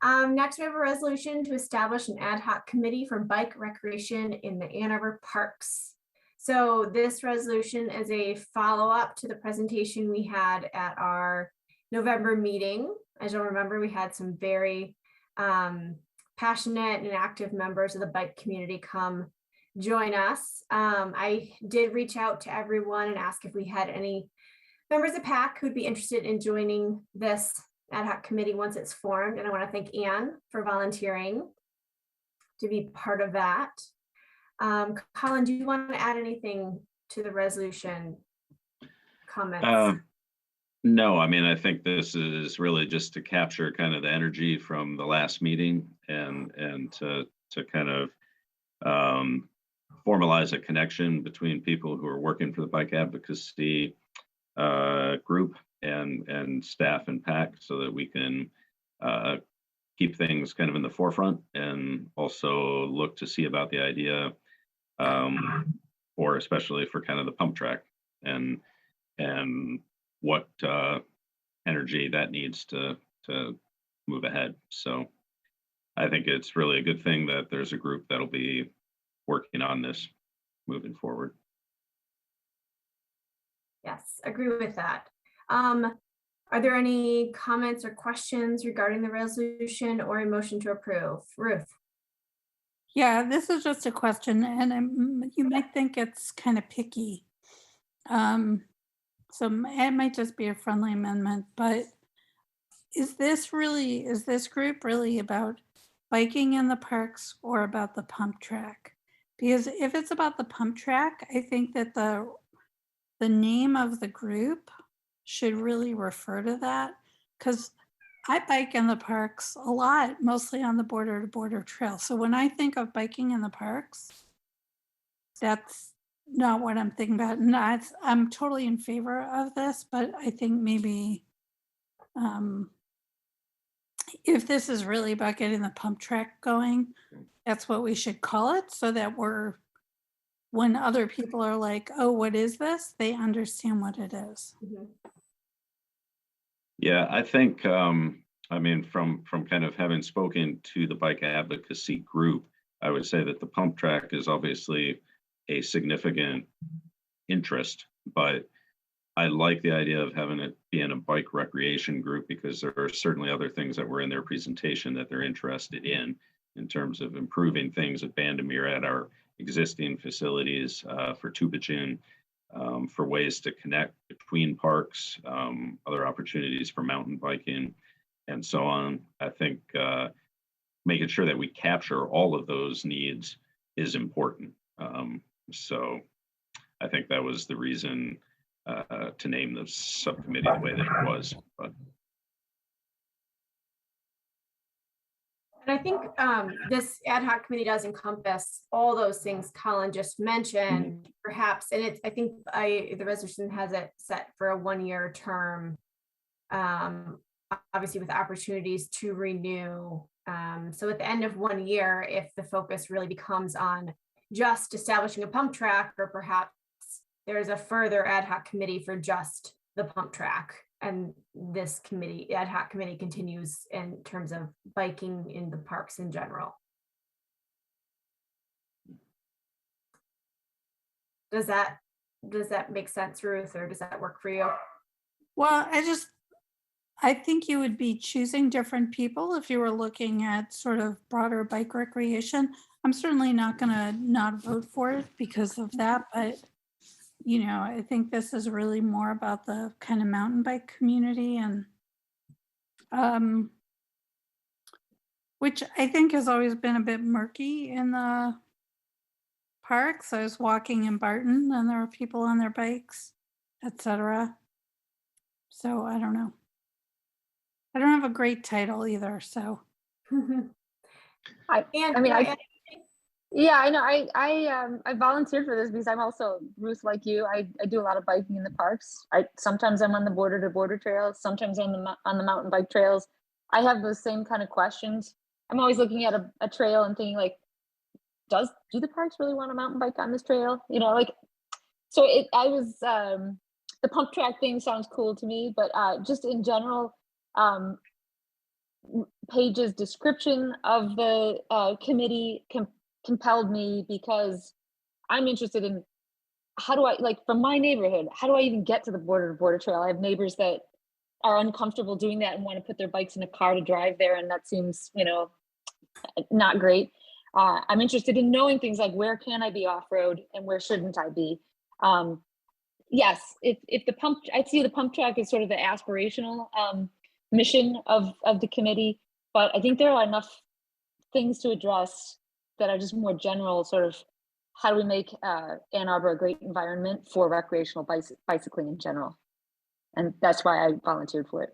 Next, we have a resolution to establish an ad hoc committee for bike recreation in the Ann Arbor parks. So this resolution is a follow-up to the presentation we had at our November meeting. As you'll remember, we had some very passionate and active members of the bike community come join us. I did reach out to everyone and ask if we had any members of PAC who'd be interested in joining this ad hoc committee once it's formed. And I want to thank Anne for volunteering to be part of that. Colin, do you want to add anything to the resolution comments? No, I mean, I think this is really just to capture kind of the energy from the last meeting and to kind of formalize a connection between people who are working for the bike advocacy group and staff and PAC so that we can keep things kind of in the forefront and also look to see about the idea or especially for kind of the pump track and what energy that needs to move ahead. So I think it's really a good thing that there's a group that'll be working on this moving forward. Yes, agree with that. Are there any comments or questions regarding the resolution or a motion to approve? Ruth? Yeah, this is just a question, and you might think it's kind of picky. So it might just be a friendly amendment, but is this group really about biking in the parks or about the pump track? Because if it's about the pump track, I think that the name of the group should really refer to that, because I bike in the parks a lot, mostly on the border to border trail. So when I think of biking in the parks, that's not what I'm thinking about. I'm totally in favor of this, but I think maybe if this is really about getting the pump track going, that's what we should call it, so that when other people are like, oh, what is this? They understand what it is. Mm-hmm. Yeah, I think, I mean, from kind of having spoken to the bike advocacy group, I would say that the pump track is obviously a significant interest, but I like the idea of having it be in a bike recreation group because there are certainly other things that were in their presentation that they're interested in terms of improving things at Vandermeer at our existing facilities for Tubingen, for ways to connect between parks, other opportunities for mountain biking, and so on. I think making sure that we capture all of those needs is important. So I think that was the reason to name the subcommittee the way that it was. But and I think this ad hoc committee does encompass all those things Colin just mentioned, perhaps. And I think the resolution has it set for a 1-year term, obviously with opportunities to renew. So at the end of 1 year, if the focus really becomes on just establishing a pump track, or perhaps there's a further ad hoc committee for just the pump track, and this committee, ad hoc committee, continues in terms of biking in the parks in general. Does that make sense, Ruth, or does that work for you? Well, I think you would be choosing different people if you were looking at sort of broader bike recreation. I'm certainly not going to not vote for it because of that, but I think this is really more about the kind of mountain bike community, and which I think has always been a bit murky in the parks. I was walking in Barton and there were people on their bikes, etc. So I don't know. I don't have a great title either, so. Yeah, I know. I volunteered for this because I'm also, Ruth, like you. I do a lot of biking in the parks. Sometimes I'm on the border to border trails. Sometimes on the mountain bike trails. I have those same kind of questions. I'm always looking at a trail and thinking like, do the parks really want a mountain bike on this trail? You know, like, so the pump track thing sounds cool to me, but just in general, Paige's description of the committee compelled me because I'm interested in how do I, like, from my neighborhood, how do I even get to the border to border trail? I have neighbors that are uncomfortable doing that and want to put their bikes in a car to drive there, and that seems, not great. I'm interested in knowing things like where can I be off-road and where shouldn't I be. Yes, if the pump, I see the pump track as sort of the aspirational mission of the committee, but I think there are enough things to address that are just more general, sort of how do we make Ann Arbor a great environment for recreational bicycling in general. And that's why I volunteered for it.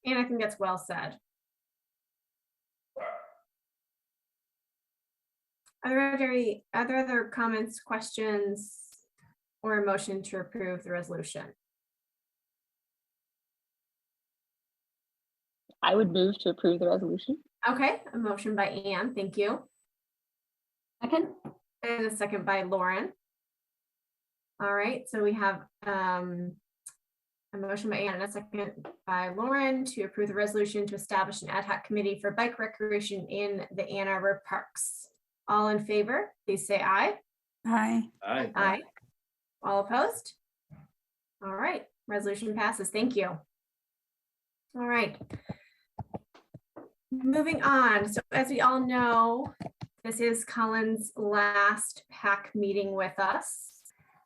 And I think that's well said. Are there other comments, questions, or a motion to approve the resolution? I would move to approve the resolution. Okay, a motion by Anne, thank you. Second. And a second by Lauren. All right, so we have a motion by Anne and a second by Lauren to approve the resolution to establish an ad hoc committee for bike recreation in the Ann Arbor parks. All in favor, please say aye. Aye. Aye. Aye. All opposed? All right, resolution passes. Thank you. All right. Moving on. So as we all know, this is Colin's last PAC meeting with us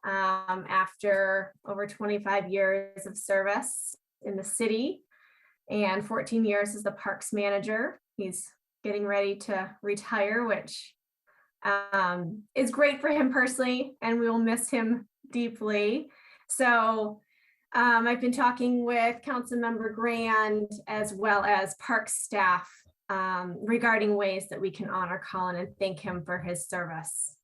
after over 25 years of service in the city and 14 years as the parks manager. He's getting ready to retire, which is great for him personally, and we will miss him deeply. So I've been talking with Councilmember Grand as well as park staff regarding ways that we can honor Colin and thank him for his service.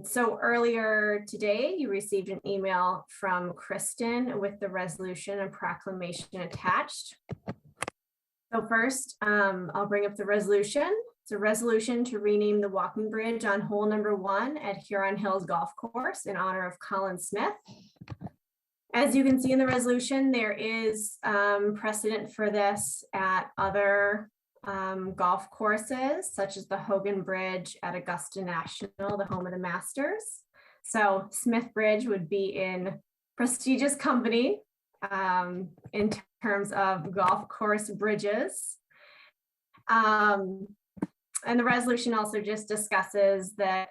So earlier today, you received an email from Kristen with the resolution and proclamation attached. So first, I'll bring up the resolution. It's a resolution to rename the walking bridge on hole number 1 at Huron Hills Golf Course in honor of Colin Smith. As you can see in the resolution, there is precedent for this at other golf courses, such as the Hogan Bridge at Augusta National, the home of the Masters. So Smith Bridge would be in prestigious company in terms of golf course bridges. And the resolution also just discusses that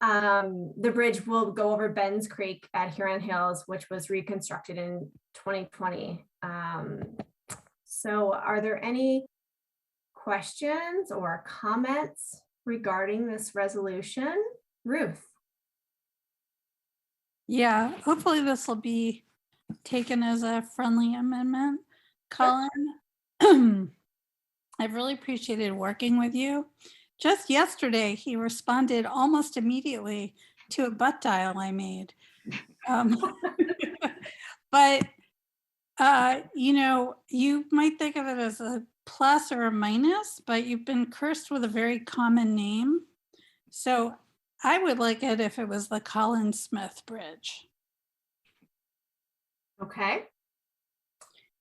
the bridge will go over Ben's Creek at Huron Hills, which was reconstructed in 2020. So are there any questions or comments regarding this resolution? Ruth? Yeah, hopefully this will be taken as a friendly amendment. Colin, I've really appreciated working with you. Just yesterday, he responded almost immediately to a butt dial I made. But, you might think of it as a plus or a minus, but you've been cursed with a very common name. So I would like it if it was the Colin Smith Bridge. Okay.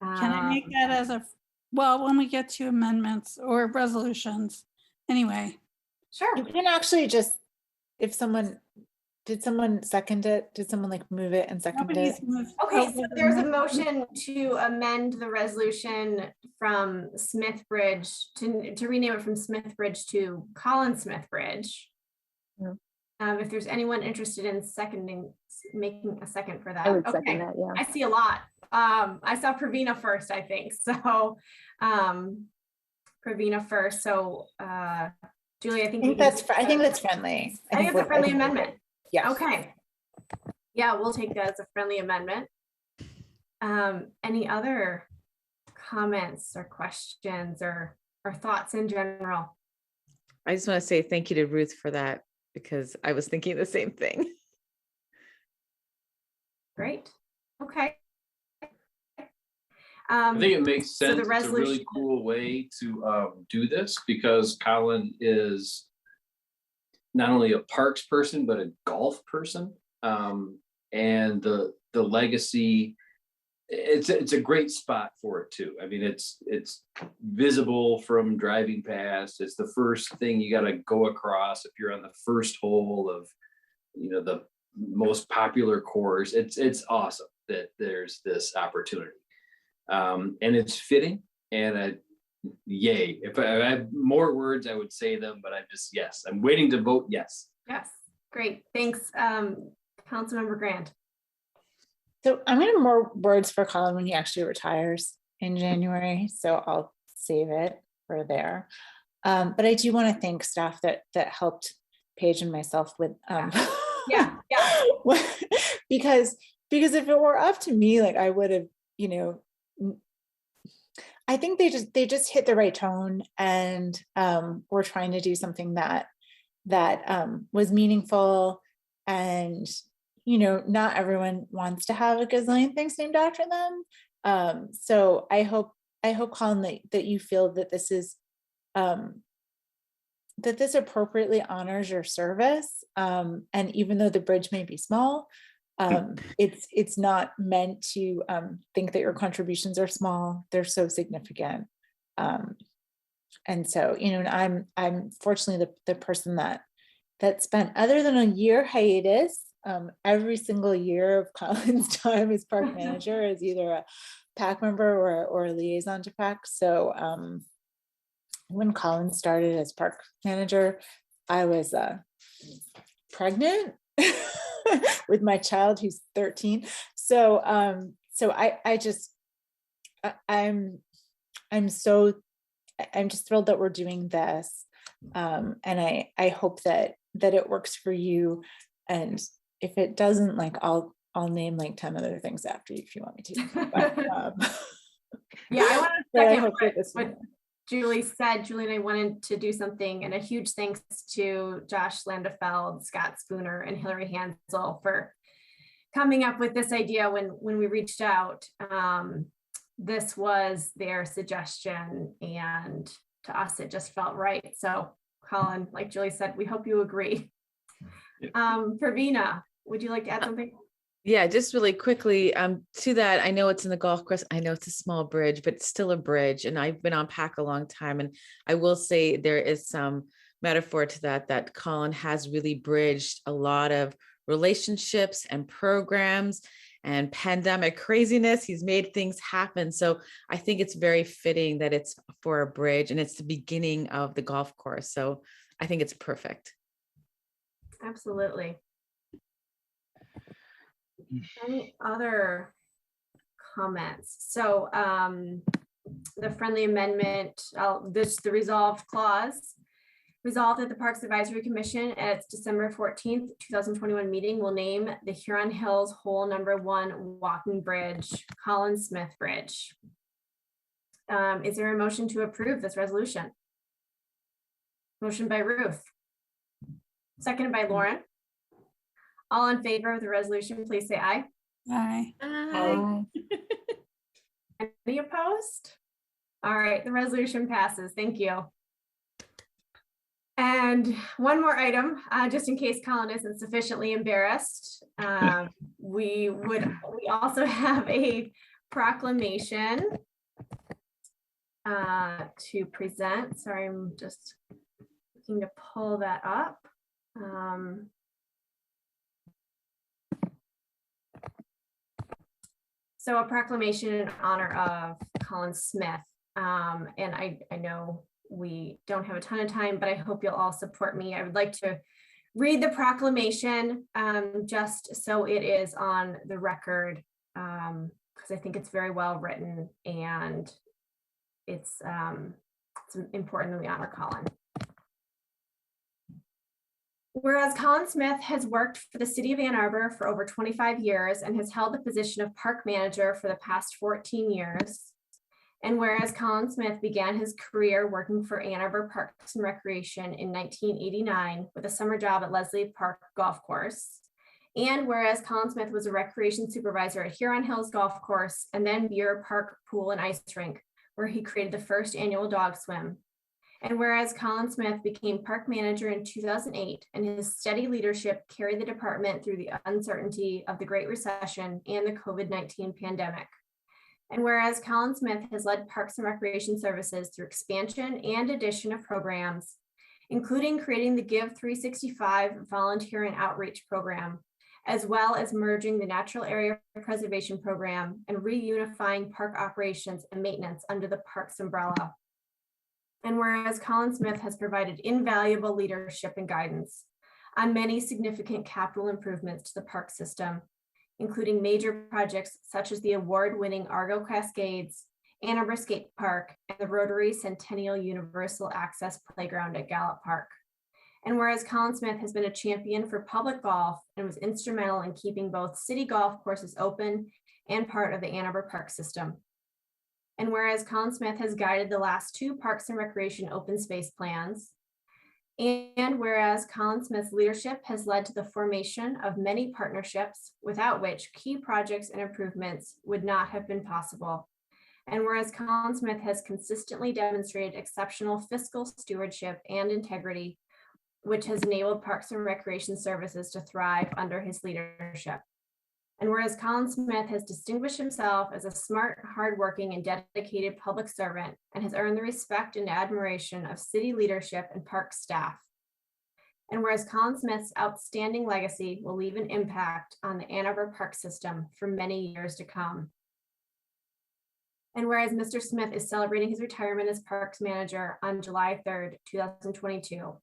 Can I make that as well, when we get to amendments or resolutions? Anyway. Sure. You can actually just, did someone second it? Did someone move it and second it? Okay, so there's a motion to amend the resolution from Smith Bridge to rename it from Smith Bridge to Colin Smith Bridge. If there's anyone interested in making a second for that. I would second that, yeah. I see a lot. I saw Pravina first, I think. So Pravina first. So Julie, I think that's friendly. I think it's a friendly amendment. Yeah. Okay. Yeah, we'll take that as a friendly amendment. Any other comments or questions or thoughts in general? I just want to say thank you to Ruth for that, because I was thinking the same thing. Great. Okay. I think it makes so sense. the It's a really resolution- cool way to do this, because Colin is not only a parks person, but a golf person. And the legacy, it's a great spot for it too. I mean, it's visible from driving past. It's the first thing you got to go across if you're on the first hole of, the most popular course. It's awesome that there's this opportunity, and it's fitting. And yay! If I had more words, I would say them, but yes, I'm waiting to vote yes. Yes, great. Thanks, Councilmember Grant. So I'm gonna have more words for Colin when he actually retires in January, so I'll save it for there. But I do want to thank staff that helped Paige and myself with Yeah. because if it were up to me, like I would have, I think they just hit the right tone, and we're trying to do something that was meaningful. And not everyone wants to have a gazillion things named after them. So I hope Colin that you feel that this is that this appropriately honors your service. And even though the bridge may be small, it's not meant to think that your contributions are small. They're so significant. And so, I'm fortunately the person that spent, other than a year hiatus, every single year of Colin's time as park manager as either a PAC member or a liaison to PAC. So when Colin started as park manager, I was pregnant with my child who's 13. So I'm just thrilled that we're doing this. And I hope that it works for you. And if it doesn't, like I'll name like 10 other things after you if you want me to. But, yeah, I want to but I second hope that this what Julie said. Julie and I wanted to do something, and a huge thanks to Josh Landefeld, Scott Spooner, and Hillary Hansel for coming up with this idea when we reached out. This was their suggestion, and to us it just felt right. So Colin, like Julie said, we hope you agree. Pravina, would you like to add something? Yeah, just really quickly to that. I know it's in the golf course. I know it's a small bridge, but it's still a bridge. And I've been on PAC a long time. And I will say there is some metaphor to that Colin has really bridged a lot of relationships and programs and pandemic craziness. He's made things happen. So I think it's very fitting that it's for a bridge and it's the beginning of the golf course. So I think it's perfect. Absolutely. Any other comments? So the friendly amendment, the resolved clause, resolved that the Parks Advisory Commission at its December 14th, 2021 meeting will name the Huron Hills Hole Number 1 Walking Bridge, Colin Smith Bridge. Is there a motion to approve this resolution? Motion by Ruth. Seconded by Lauren. All in favor of the resolution, please say aye. Aye. Aye. Any opposed? All right, the resolution passes. Thank you. And one more item, just in case Colin isn't sufficiently embarrassed, we also have a proclamation to present. Sorry, I'm just looking to pull that up. So a proclamation in honor of Colin Smith. And I know we don't have a ton of time, but I hope you'll all support me. I would like to read the proclamation just so it is on the record, because I think it's very well written and it's important that we honor Colin. Whereas Colin Smith has worked for the city of Ann Arbor for over 25 years and has held the position of park manager for the past 14 years. And whereas Colin Smith began his career working for Ann Arbor Parks and Recreation in 1989 with a summer job at Leslie Park Golf Course. And whereas Colin Smith was a recreation supervisor at Huron Hills Golf Course and then Muir Park Pool and Ice Rink, where he created the first annual dog swim. And whereas Colin Smith became park manager in 2008 and his steady leadership carried the department through the uncertainty of the Great Recession and the COVID-19 pandemic. And whereas Colin Smith has led Parks and Recreation Services through expansion and addition of programs, including creating the Give 365 volunteer and outreach program, as well as merging the Natural Area Preservation Program and reunifying park operations and maintenance under the Parks umbrella. And whereas Colin Smith has provided invaluable leadership and guidance on many significant capital improvements to the park system, including major projects such as the award-winning Argo Cascades, Ann Arbor Skate Park, and the Rotary Centennial Universal Access Playground at Gallup Park. And whereas Colin Smith has been a champion for public golf and was instrumental in keeping both city golf courses open and part of the Ann Arbor Park system. And whereas Colin Smith has guided the last 2 Parks and Recreation open space plans, and whereas Colin Smith's leadership has led to the formation of many partnerships without which key projects and improvements would not have been possible. And whereas Colin Smith has consistently demonstrated exceptional fiscal stewardship and integrity, which has enabled Parks and Recreation Services to thrive under his leadership. And whereas Colin Smith has distinguished himself as a smart, hardworking, and dedicated public servant and has earned the respect and admiration of city leadership and park staff. And whereas Colin Smith's outstanding legacy will leave an impact on the Ann Arbor Park system for many years to come. And whereas Mr. Smith is celebrating his retirement as Parks Manager on July 3rd, 2022.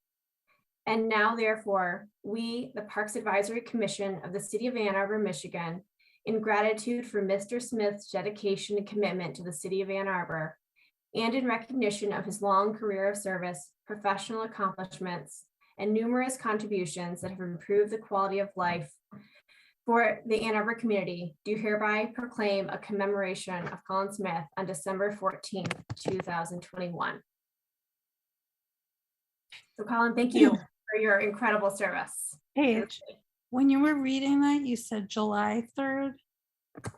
And now, therefore, we, the Parks Advisory Commission of the City of Ann Arbor, Michigan, in gratitude for Mr. Smith's dedication and commitment to the City of Ann Arbor, and in recognition of his long career of service, professional accomplishments, and numerous contributions that have improved the quality of life for the Ann Arbor community, do hereby proclaim a commemoration of Colin Smith on December 14th, 2021. So Colin, thank you for your incredible service. Paige, when you were reading that, you said July 3rd.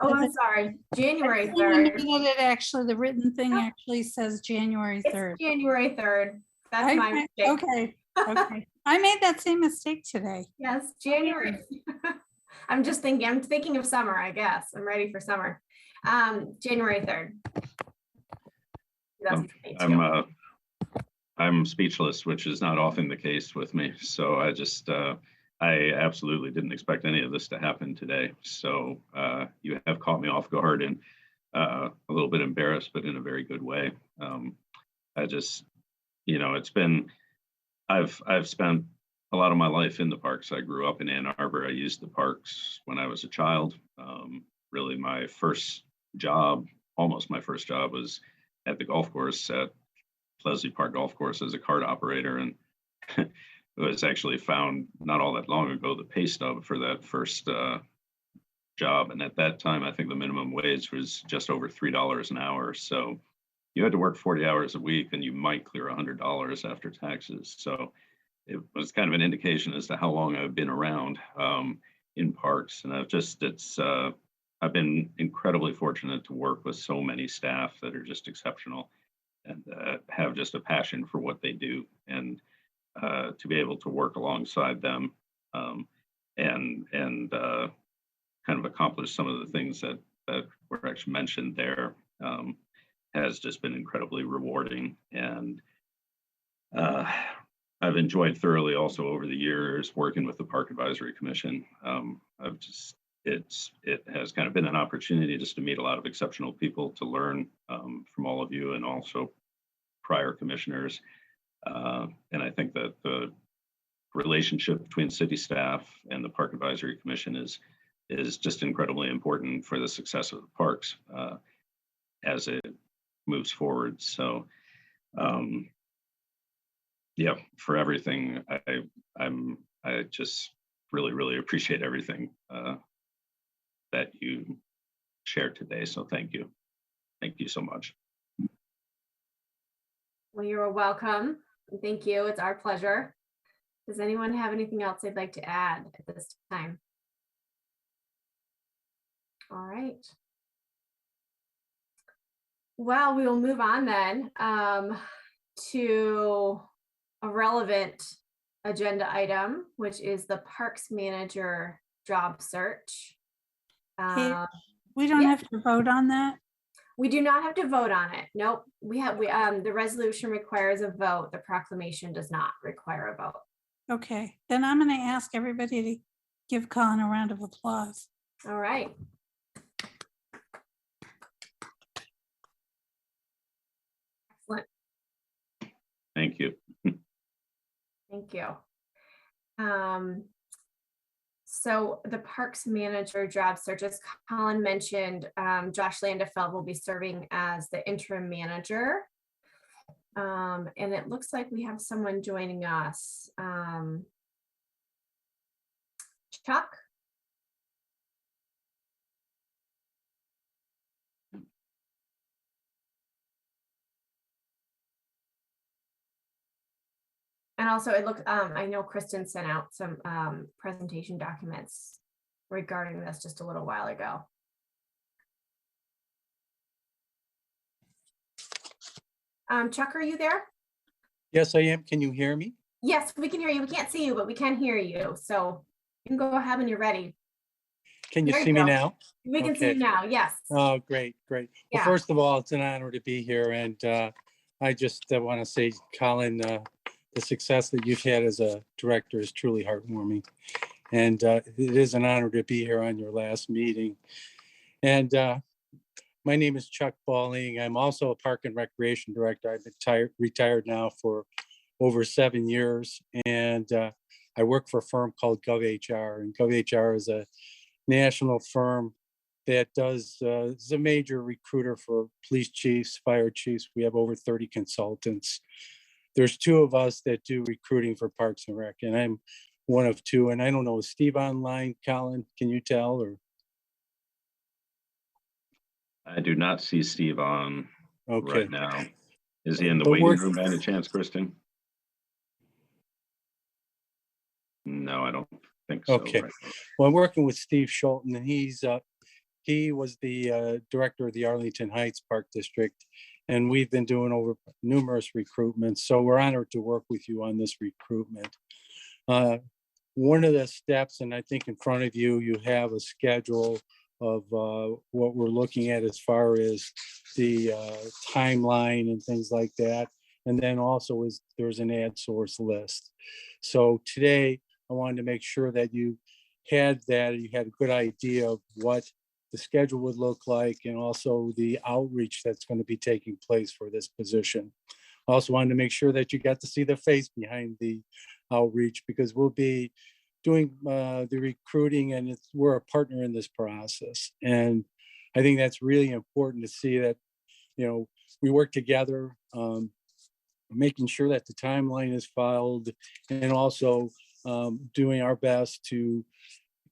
Oh, I'm sorry, January I 3rd. think that it actually, the written thing actually says January 3rd. It's January 3rd. That's my mistake. Okay, okay. I made that same mistake today. Yes, January. I'm thinking of summer, I guess. I'm ready for summer. January 3rd. 2022. I'm speechless, which is not often the case with me. So I absolutely didn't expect any of this to happen today. So you have caught me off guard and a little bit embarrassed, but in a very good way. I've spent a lot of my life in the parks. I grew up in Ann Arbor. I used the parks when I was a child. Really my first job, almost my first job, was at the golf course at Leslie Park Golf Course as a cart operator, and it was actually found not all that long ago, the pay stub for that first job. And at that time, I think the minimum wage was just over $3 an hour. So you had to work 40 hours a week and you might clear $100 after taxes. So it was kind of an indication as to how long I've been around in parks. And I've been incredibly fortunate to work with so many staff that are just exceptional and have just a passion for what they do, and to be able to work alongside them and kind of accomplish some of the things that were actually mentioned there has just been incredibly rewarding. And I've enjoyed thoroughly also over the years working with the Park Advisory Commission. It has kind of been an opportunity just to meet a lot of exceptional people, to learn from all of you and also prior commissioners. And I think that the relationship between city staff and the Park Advisory Commission is just incredibly important for the success of the parks as it moves forward. So yeah, for everything, I just really appreciate everything that you shared today. So thank you so much. Well, you're welcome. Thank you. It's our pleasure. Does anyone have anything else they'd like to add at this time? All right. Well, we will move on then to a relevant agenda item, which is the Parks Manager job search. Okay, we don't have to vote on that. We do not have to vote on it. Nope. The resolution requires a vote. The proclamation does not require a vote. Okay, then I'm going to ask everybody to give Colin a round of applause. All right. Excellent. Thank you. Thank you. So the Parks Manager job search, as Colin mentioned, Josh Landefeld will be serving as the interim manager. And it looks like we have someone joining us. Chuck? And also it looks, I know Kristen sent out some presentation documents regarding this just a little while ago. Chuck, are you there? Yes, I am. Can you hear me? Yes, we can hear you. We can't see you, but we can hear you. So you can go ahead when you're ready. Can you There see me go. now? We can see you Okay. now. Yes. Oh, great, great. Well, Yeah. first of all, it's an honor to be here. And I just want to say, Colin, the success that you've had as a director is truly heartwarming. And it is an honor to be here on your last meeting. And my name is Chuck Balling. I'm also a Park and Recreation Director. I've been retired now for over 7 years. And I work for a firm called GovHR. And GovHR is a national firm that is a major recruiter for police chiefs, fire chiefs. We have over 30 consultants. There's 2 of us that do recruiting for Parks and Rec, and I'm one of 2. And I don't know, is Steve online, Colin? Can you tell? Or I do not see Steve on okay. right now. Is he in the But waiting we're- room by any chance, Kristen? No, I don't think so. Okay. Right. Well, I'm working with Steve Schulten, and he was the director of the Arlington Heights Park District, and we've been doing over numerous recruitments. So we're honored to work with you on this recruitment. One of the steps, and I think in front of you, you have a schedule of what we're looking at as far as the timeline and things like that. And then also there's an ad source list. So today I wanted to make sure that you had that, you had a good idea of what the schedule would look like and also the outreach that's going to be taking place for this position. Also wanted to make sure that you got to see the face behind the outreach, because we'll be doing the recruiting, and we're a partner in this process. And I think that's really important to see that, you know, we work together, making sure that the timeline is filed, and also doing our best to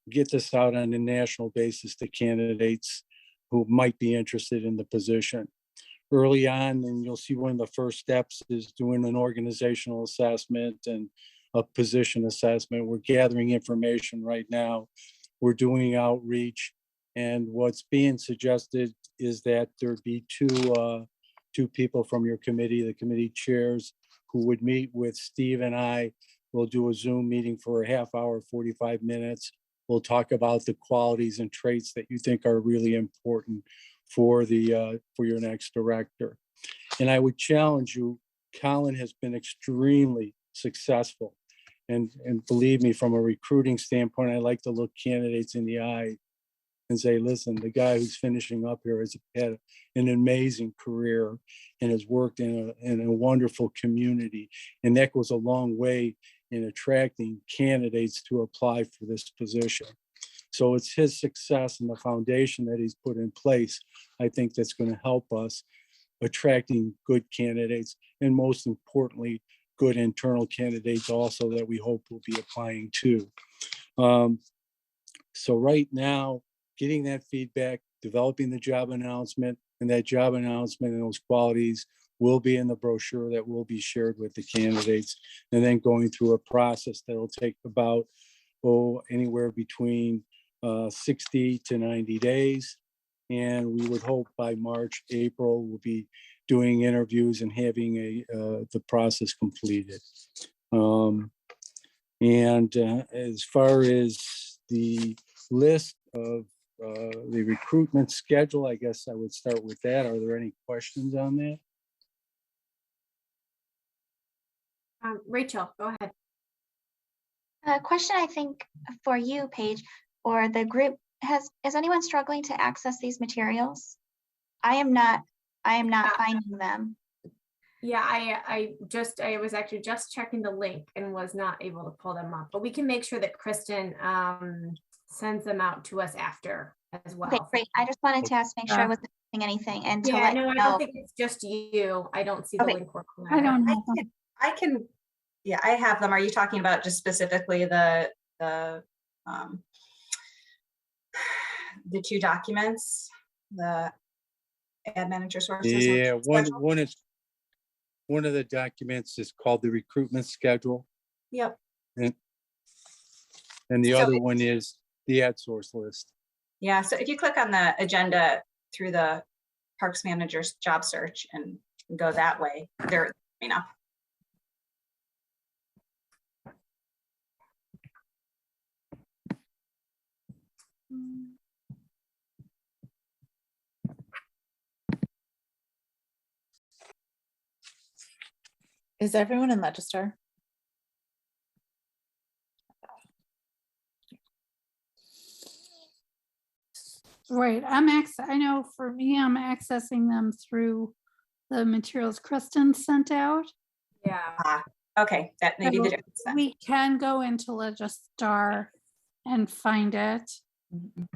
get this out on a national basis to candidates who might be interested in the position. Early on, and you'll see one of the first steps is doing an organizational assessment and a position assessment. We're gathering information right now. We're doing outreach. And what's being suggested is that there be two people from your committee, the committee chairs, who would meet with Steve and I. We'll do a Zoom meeting for a half hour, 45 minutes. We'll talk about the qualities and traits that you think are really important for your next director. And I would challenge you, Colin has been extremely successful. And believe me, from a recruiting standpoint, I like to look candidates in the eye and say, listen, the guy who's finishing up here has had an amazing career and has worked in a wonderful community. And that goes a long way in attracting candidates to apply for this position. So it's his success and the foundation that he's put in place, I think, that's going to help us attracting good candidates, and most importantly, good internal candidates also that we hope will be applying to. So right now, getting that feedback, developing the job announcement, and that job announcement and those qualities will be in the brochure that will be shared with the candidates, and then going through a process that'll take about, anywhere between 60 to 90 days. And we would hope by March, April, we'll be doing interviews and having the process completed. As far as the list of the recruitment schedule, I guess I would start with that. Are there any questions on that? Rachel, go ahead. A question, I think, for you, Paige, or the group, is anyone struggling to access these materials? I am not finding them. Yeah, I was actually just checking the link and was not able to pull them up, but we can make sure that Kristen sends them out to us after as well. Okay, great. I just wanted to make sure I wasn't missing anything and to Yeah, let no, you I know. don't think it's just you. I don't see the link working. I don't know. I can, yeah, I have them. Are you talking about just specifically the 2 documents, the ad manager sources? Yeah, one of the documents is called the recruitment schedule. Yep. And the other one is the ad source list. Yeah, so if you click on the agenda through the Parks Manager's job search and go that way, they're coming up. Is everyone in Legistar? Right, I know for me, I'm accessing them through the materials Kristen sent out. Yeah. Okay, that may be the So difference then. we can go into Legistar and find it.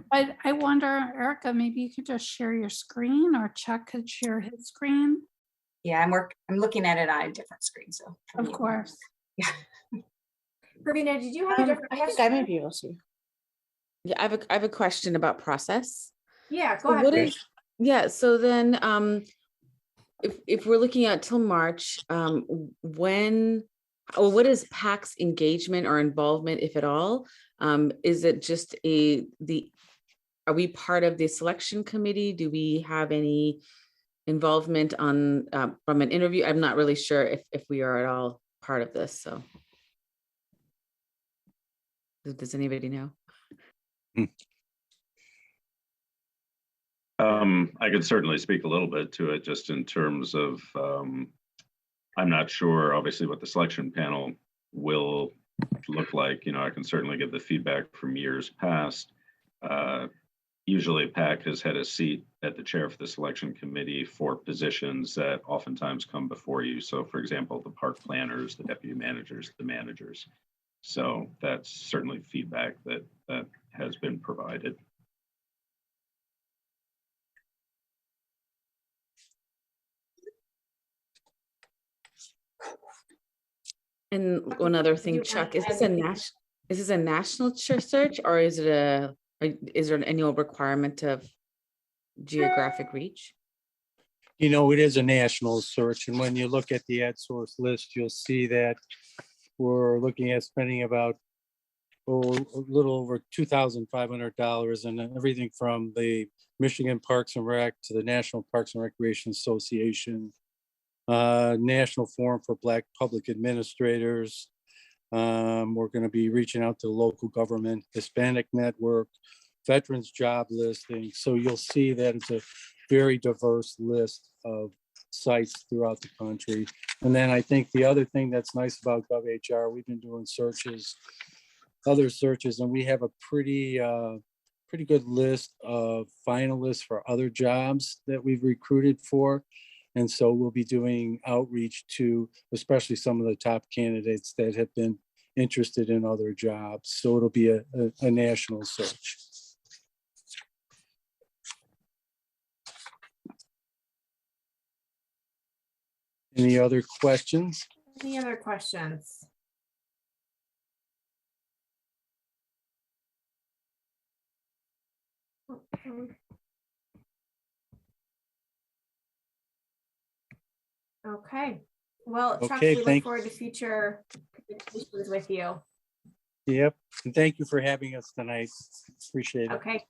But I wonder, Erica, maybe you could just share your screen, or Chuck could share his screen. Yeah, I'm looking at it on a different screen, so. Of course. Yeah. Ravina, did you have a different I question? think I may be able to. Yeah, I have a question about process. Yeah, go So ahead. what Paige. so then if we're looking at till March, what is PAC's engagement or involvement, if at all? Is it just are we part of the selection committee? Do we have any involvement on from an interview? I'm not really sure if we are at all part of this, so. Does anybody know? I could certainly speak a little bit to it, just in terms of, I'm not sure, obviously, what the selection panel will look like. You know, I can certainly give the feedback from years past. Usually PAC has had a seat at the chair for the selection committee for positions that oftentimes come before you. So for example, the park planners, the deputy managers, the managers. So that's certainly feedback that has been provided. And one other thing, Chuck, is this a national search, or is there an annual requirement of geographic reach? You know, it is a national search, and when you look at the ad source list, you'll see that we're looking at spending about a little over $2,500, and everything from the Michigan Parks and Rec to the National Parks and Recreation Association, National Forum for Black Public Administrators. We're going to be reaching out to the local government, Hispanic Network, Veterans Job Listing. So you'll see that it's a very diverse list of sites throughout the country. And then I think the other thing that's nice about GovHR, we've been doing other searches, and we have a pretty good list of finalists for other jobs that we've recruited for. And so we'll be doing outreach to especially some of the top candidates that have been interested in other jobs. So it'll be a national search. Any other questions? Any other questions? Okay. Well, Chuck, Okay, we look thank- forward to future communications with you. Yep. And thank you for having us tonight. Appreciate it. Okay.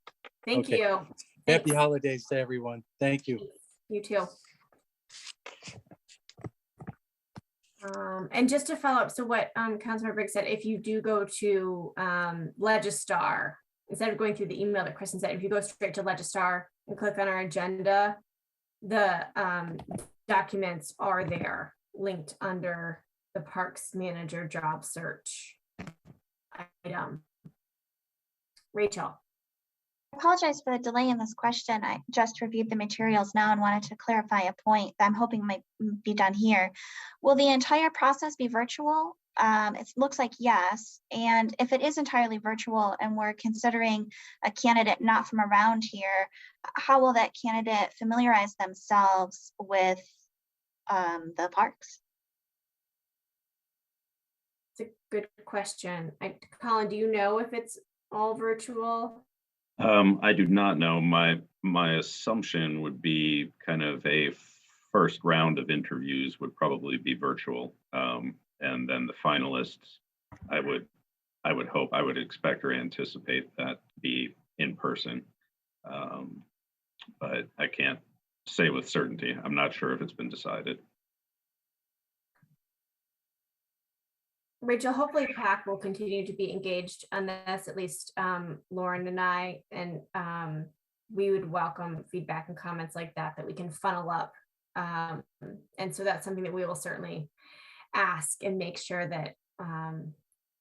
Thank Okay. you. Happy Thanks. holidays to everyone. Thank you. You too. And just to follow up, so what Councilmember Briggs said, if you do go to Legistar, instead of going through the email that Kristen said, if you go straight to Legistar and click on our agenda, the documents are there linked under the Parks Manager job search item. Rachel. I apologize for the delay in this question. I just reviewed the materials now and wanted to clarify a point that I'm hoping might be done here. Will the entire process be virtual? It looks like yes. And if it is entirely virtual and we're considering a candidate not from around here, how will that candidate familiarize themselves with the parks? It's a good question. Colin, do you know if it's all virtual? I do not know. My assumption would be kind of a first round of interviews would probably be virtual. And then the finalists, I would hope, I would expect or anticipate that to be in person. But I can't say with certainty. I'm not sure if it's been decided. Rachel, hopefully PAC will continue to be engaged on this, at least Lauren and I, and we would welcome feedback and comments like that we can funnel up. And so that's something that we will certainly ask and make sure that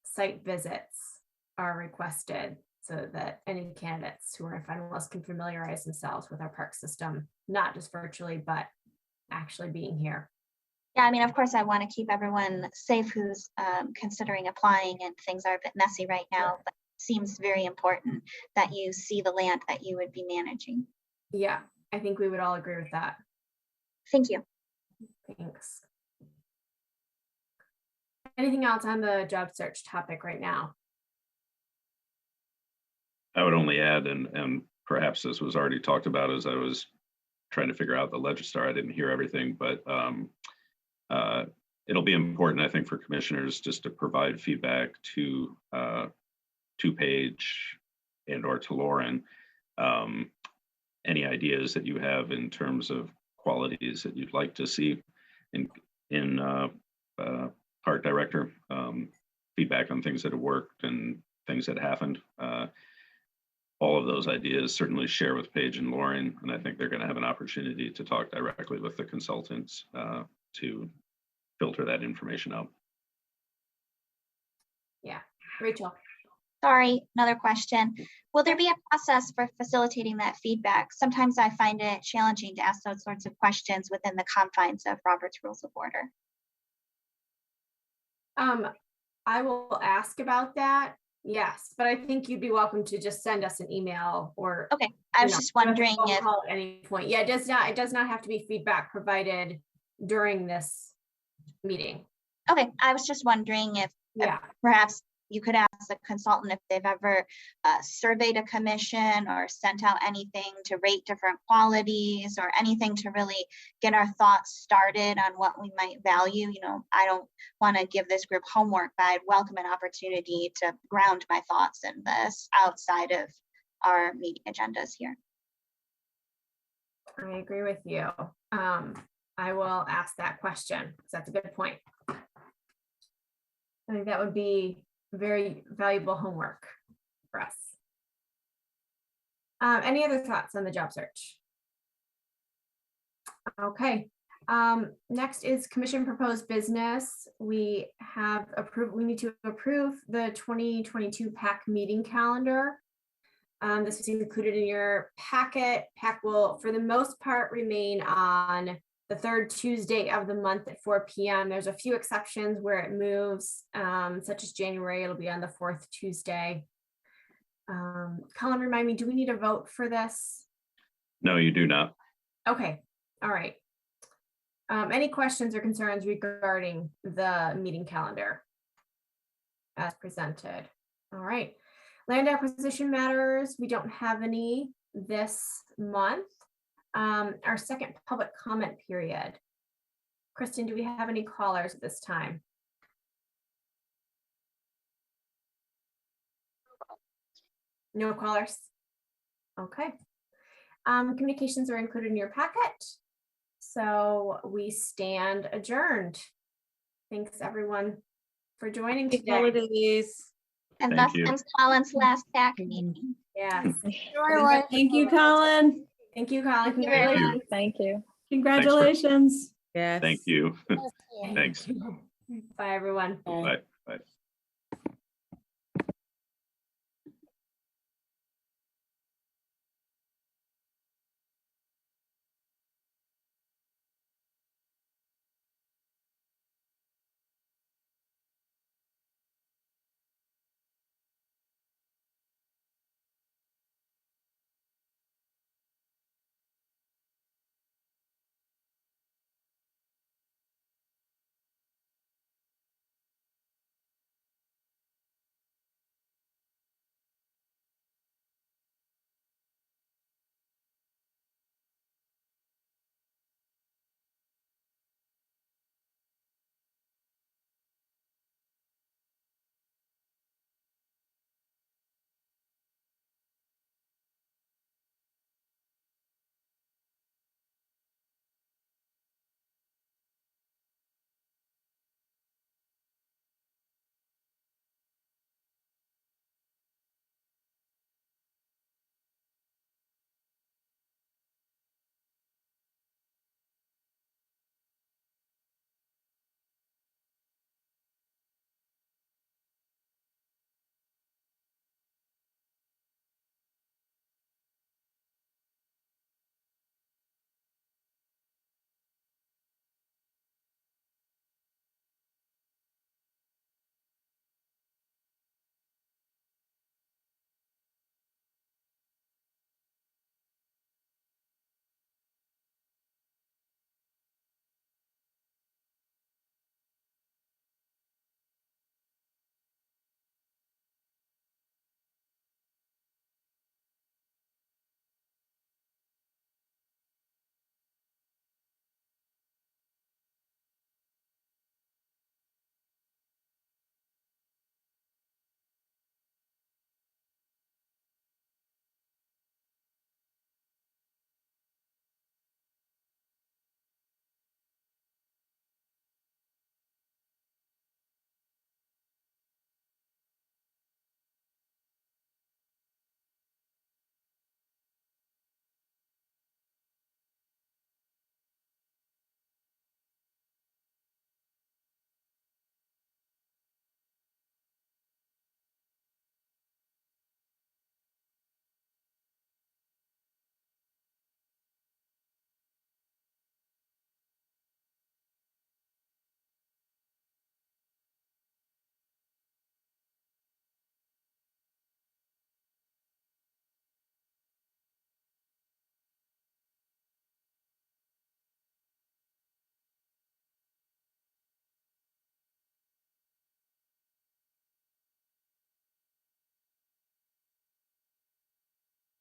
site visits are requested so that any candidates who are finalists can familiarize themselves with our park system, not just virtually, but actually being here. Yeah, I mean, of course, I want to keep everyone safe who's considering applying, and things are a bit messy right now, but it seems very important that you see the land that you would be managing. Yeah, I think we would all agree with that. Thank you. Thanks. Anything else on the job search topic right now? I would only add, and perhaps this was already talked about as I was trying to figure out the Legistar, I didn't hear everything, but it'll be important, I think, for commissioners just to provide feedback to Paige and or to Lauren. Any ideas that you have in terms of qualities that you'd like to see in park director, feedback on things that have worked and things that haven't. All of those ideas certainly share with Paige and Lauren, and I think they're going to have an opportunity to talk directly with the consultants to filter that information out. Yeah, Rachel. Sorry, another question. Will there be a process for facilitating that feedback? Sometimes I find it challenging to ask those sorts of questions within the confines of Robert's Rules of Order. I will ask about that. Yes, but I think you'd be welcome to just send us an email or. Okay, I was just wondering if. At any point. Yeah, it does not have to be feedback provided during this meeting. Okay, I was just wondering if perhaps you could ask the consultant if they've ever surveyed a commission or sent out anything to rate different qualities or anything to really get our thoughts started on what we might value. You know, I don't want to give this group homework, but I'd welcome an opportunity to ground my thoughts in this outside of our meeting agendas here. I agree with you. I will ask that question because that's a good point. I think that would be very valuable homework for us. Any other thoughts on the job search? Okay. Next is commission proposed business. We need to approve the 2022 PAC meeting calendar. This is included in your packet. PAC will, for the most part, remain on the third Tuesday of the month at 4 p.m. There's a few exceptions where it moves, such as January, it'll be on the fourth Tuesday. Colin, remind me, do we need a vote for this? No, you do not. Okay, all right. Any questions or concerns regarding the meeting calendar as presented? All right. Land acquisition matters, we don't have any this month. Our second public comment period. Kristen, do we have any callers at this time? No callers? Okay. Communications are included in your packet. So we stand adjourned. Thanks everyone for joining Happy today. holidays. And Thank thus you. ends Colin's last PAC meeting. Yes. Thank you, Colin. Thank you, Colin. Thank you. Congratulations. Thank you. Congratulations. Yes. Thank you. Thanks. Bye, everyone. Bye. Bye.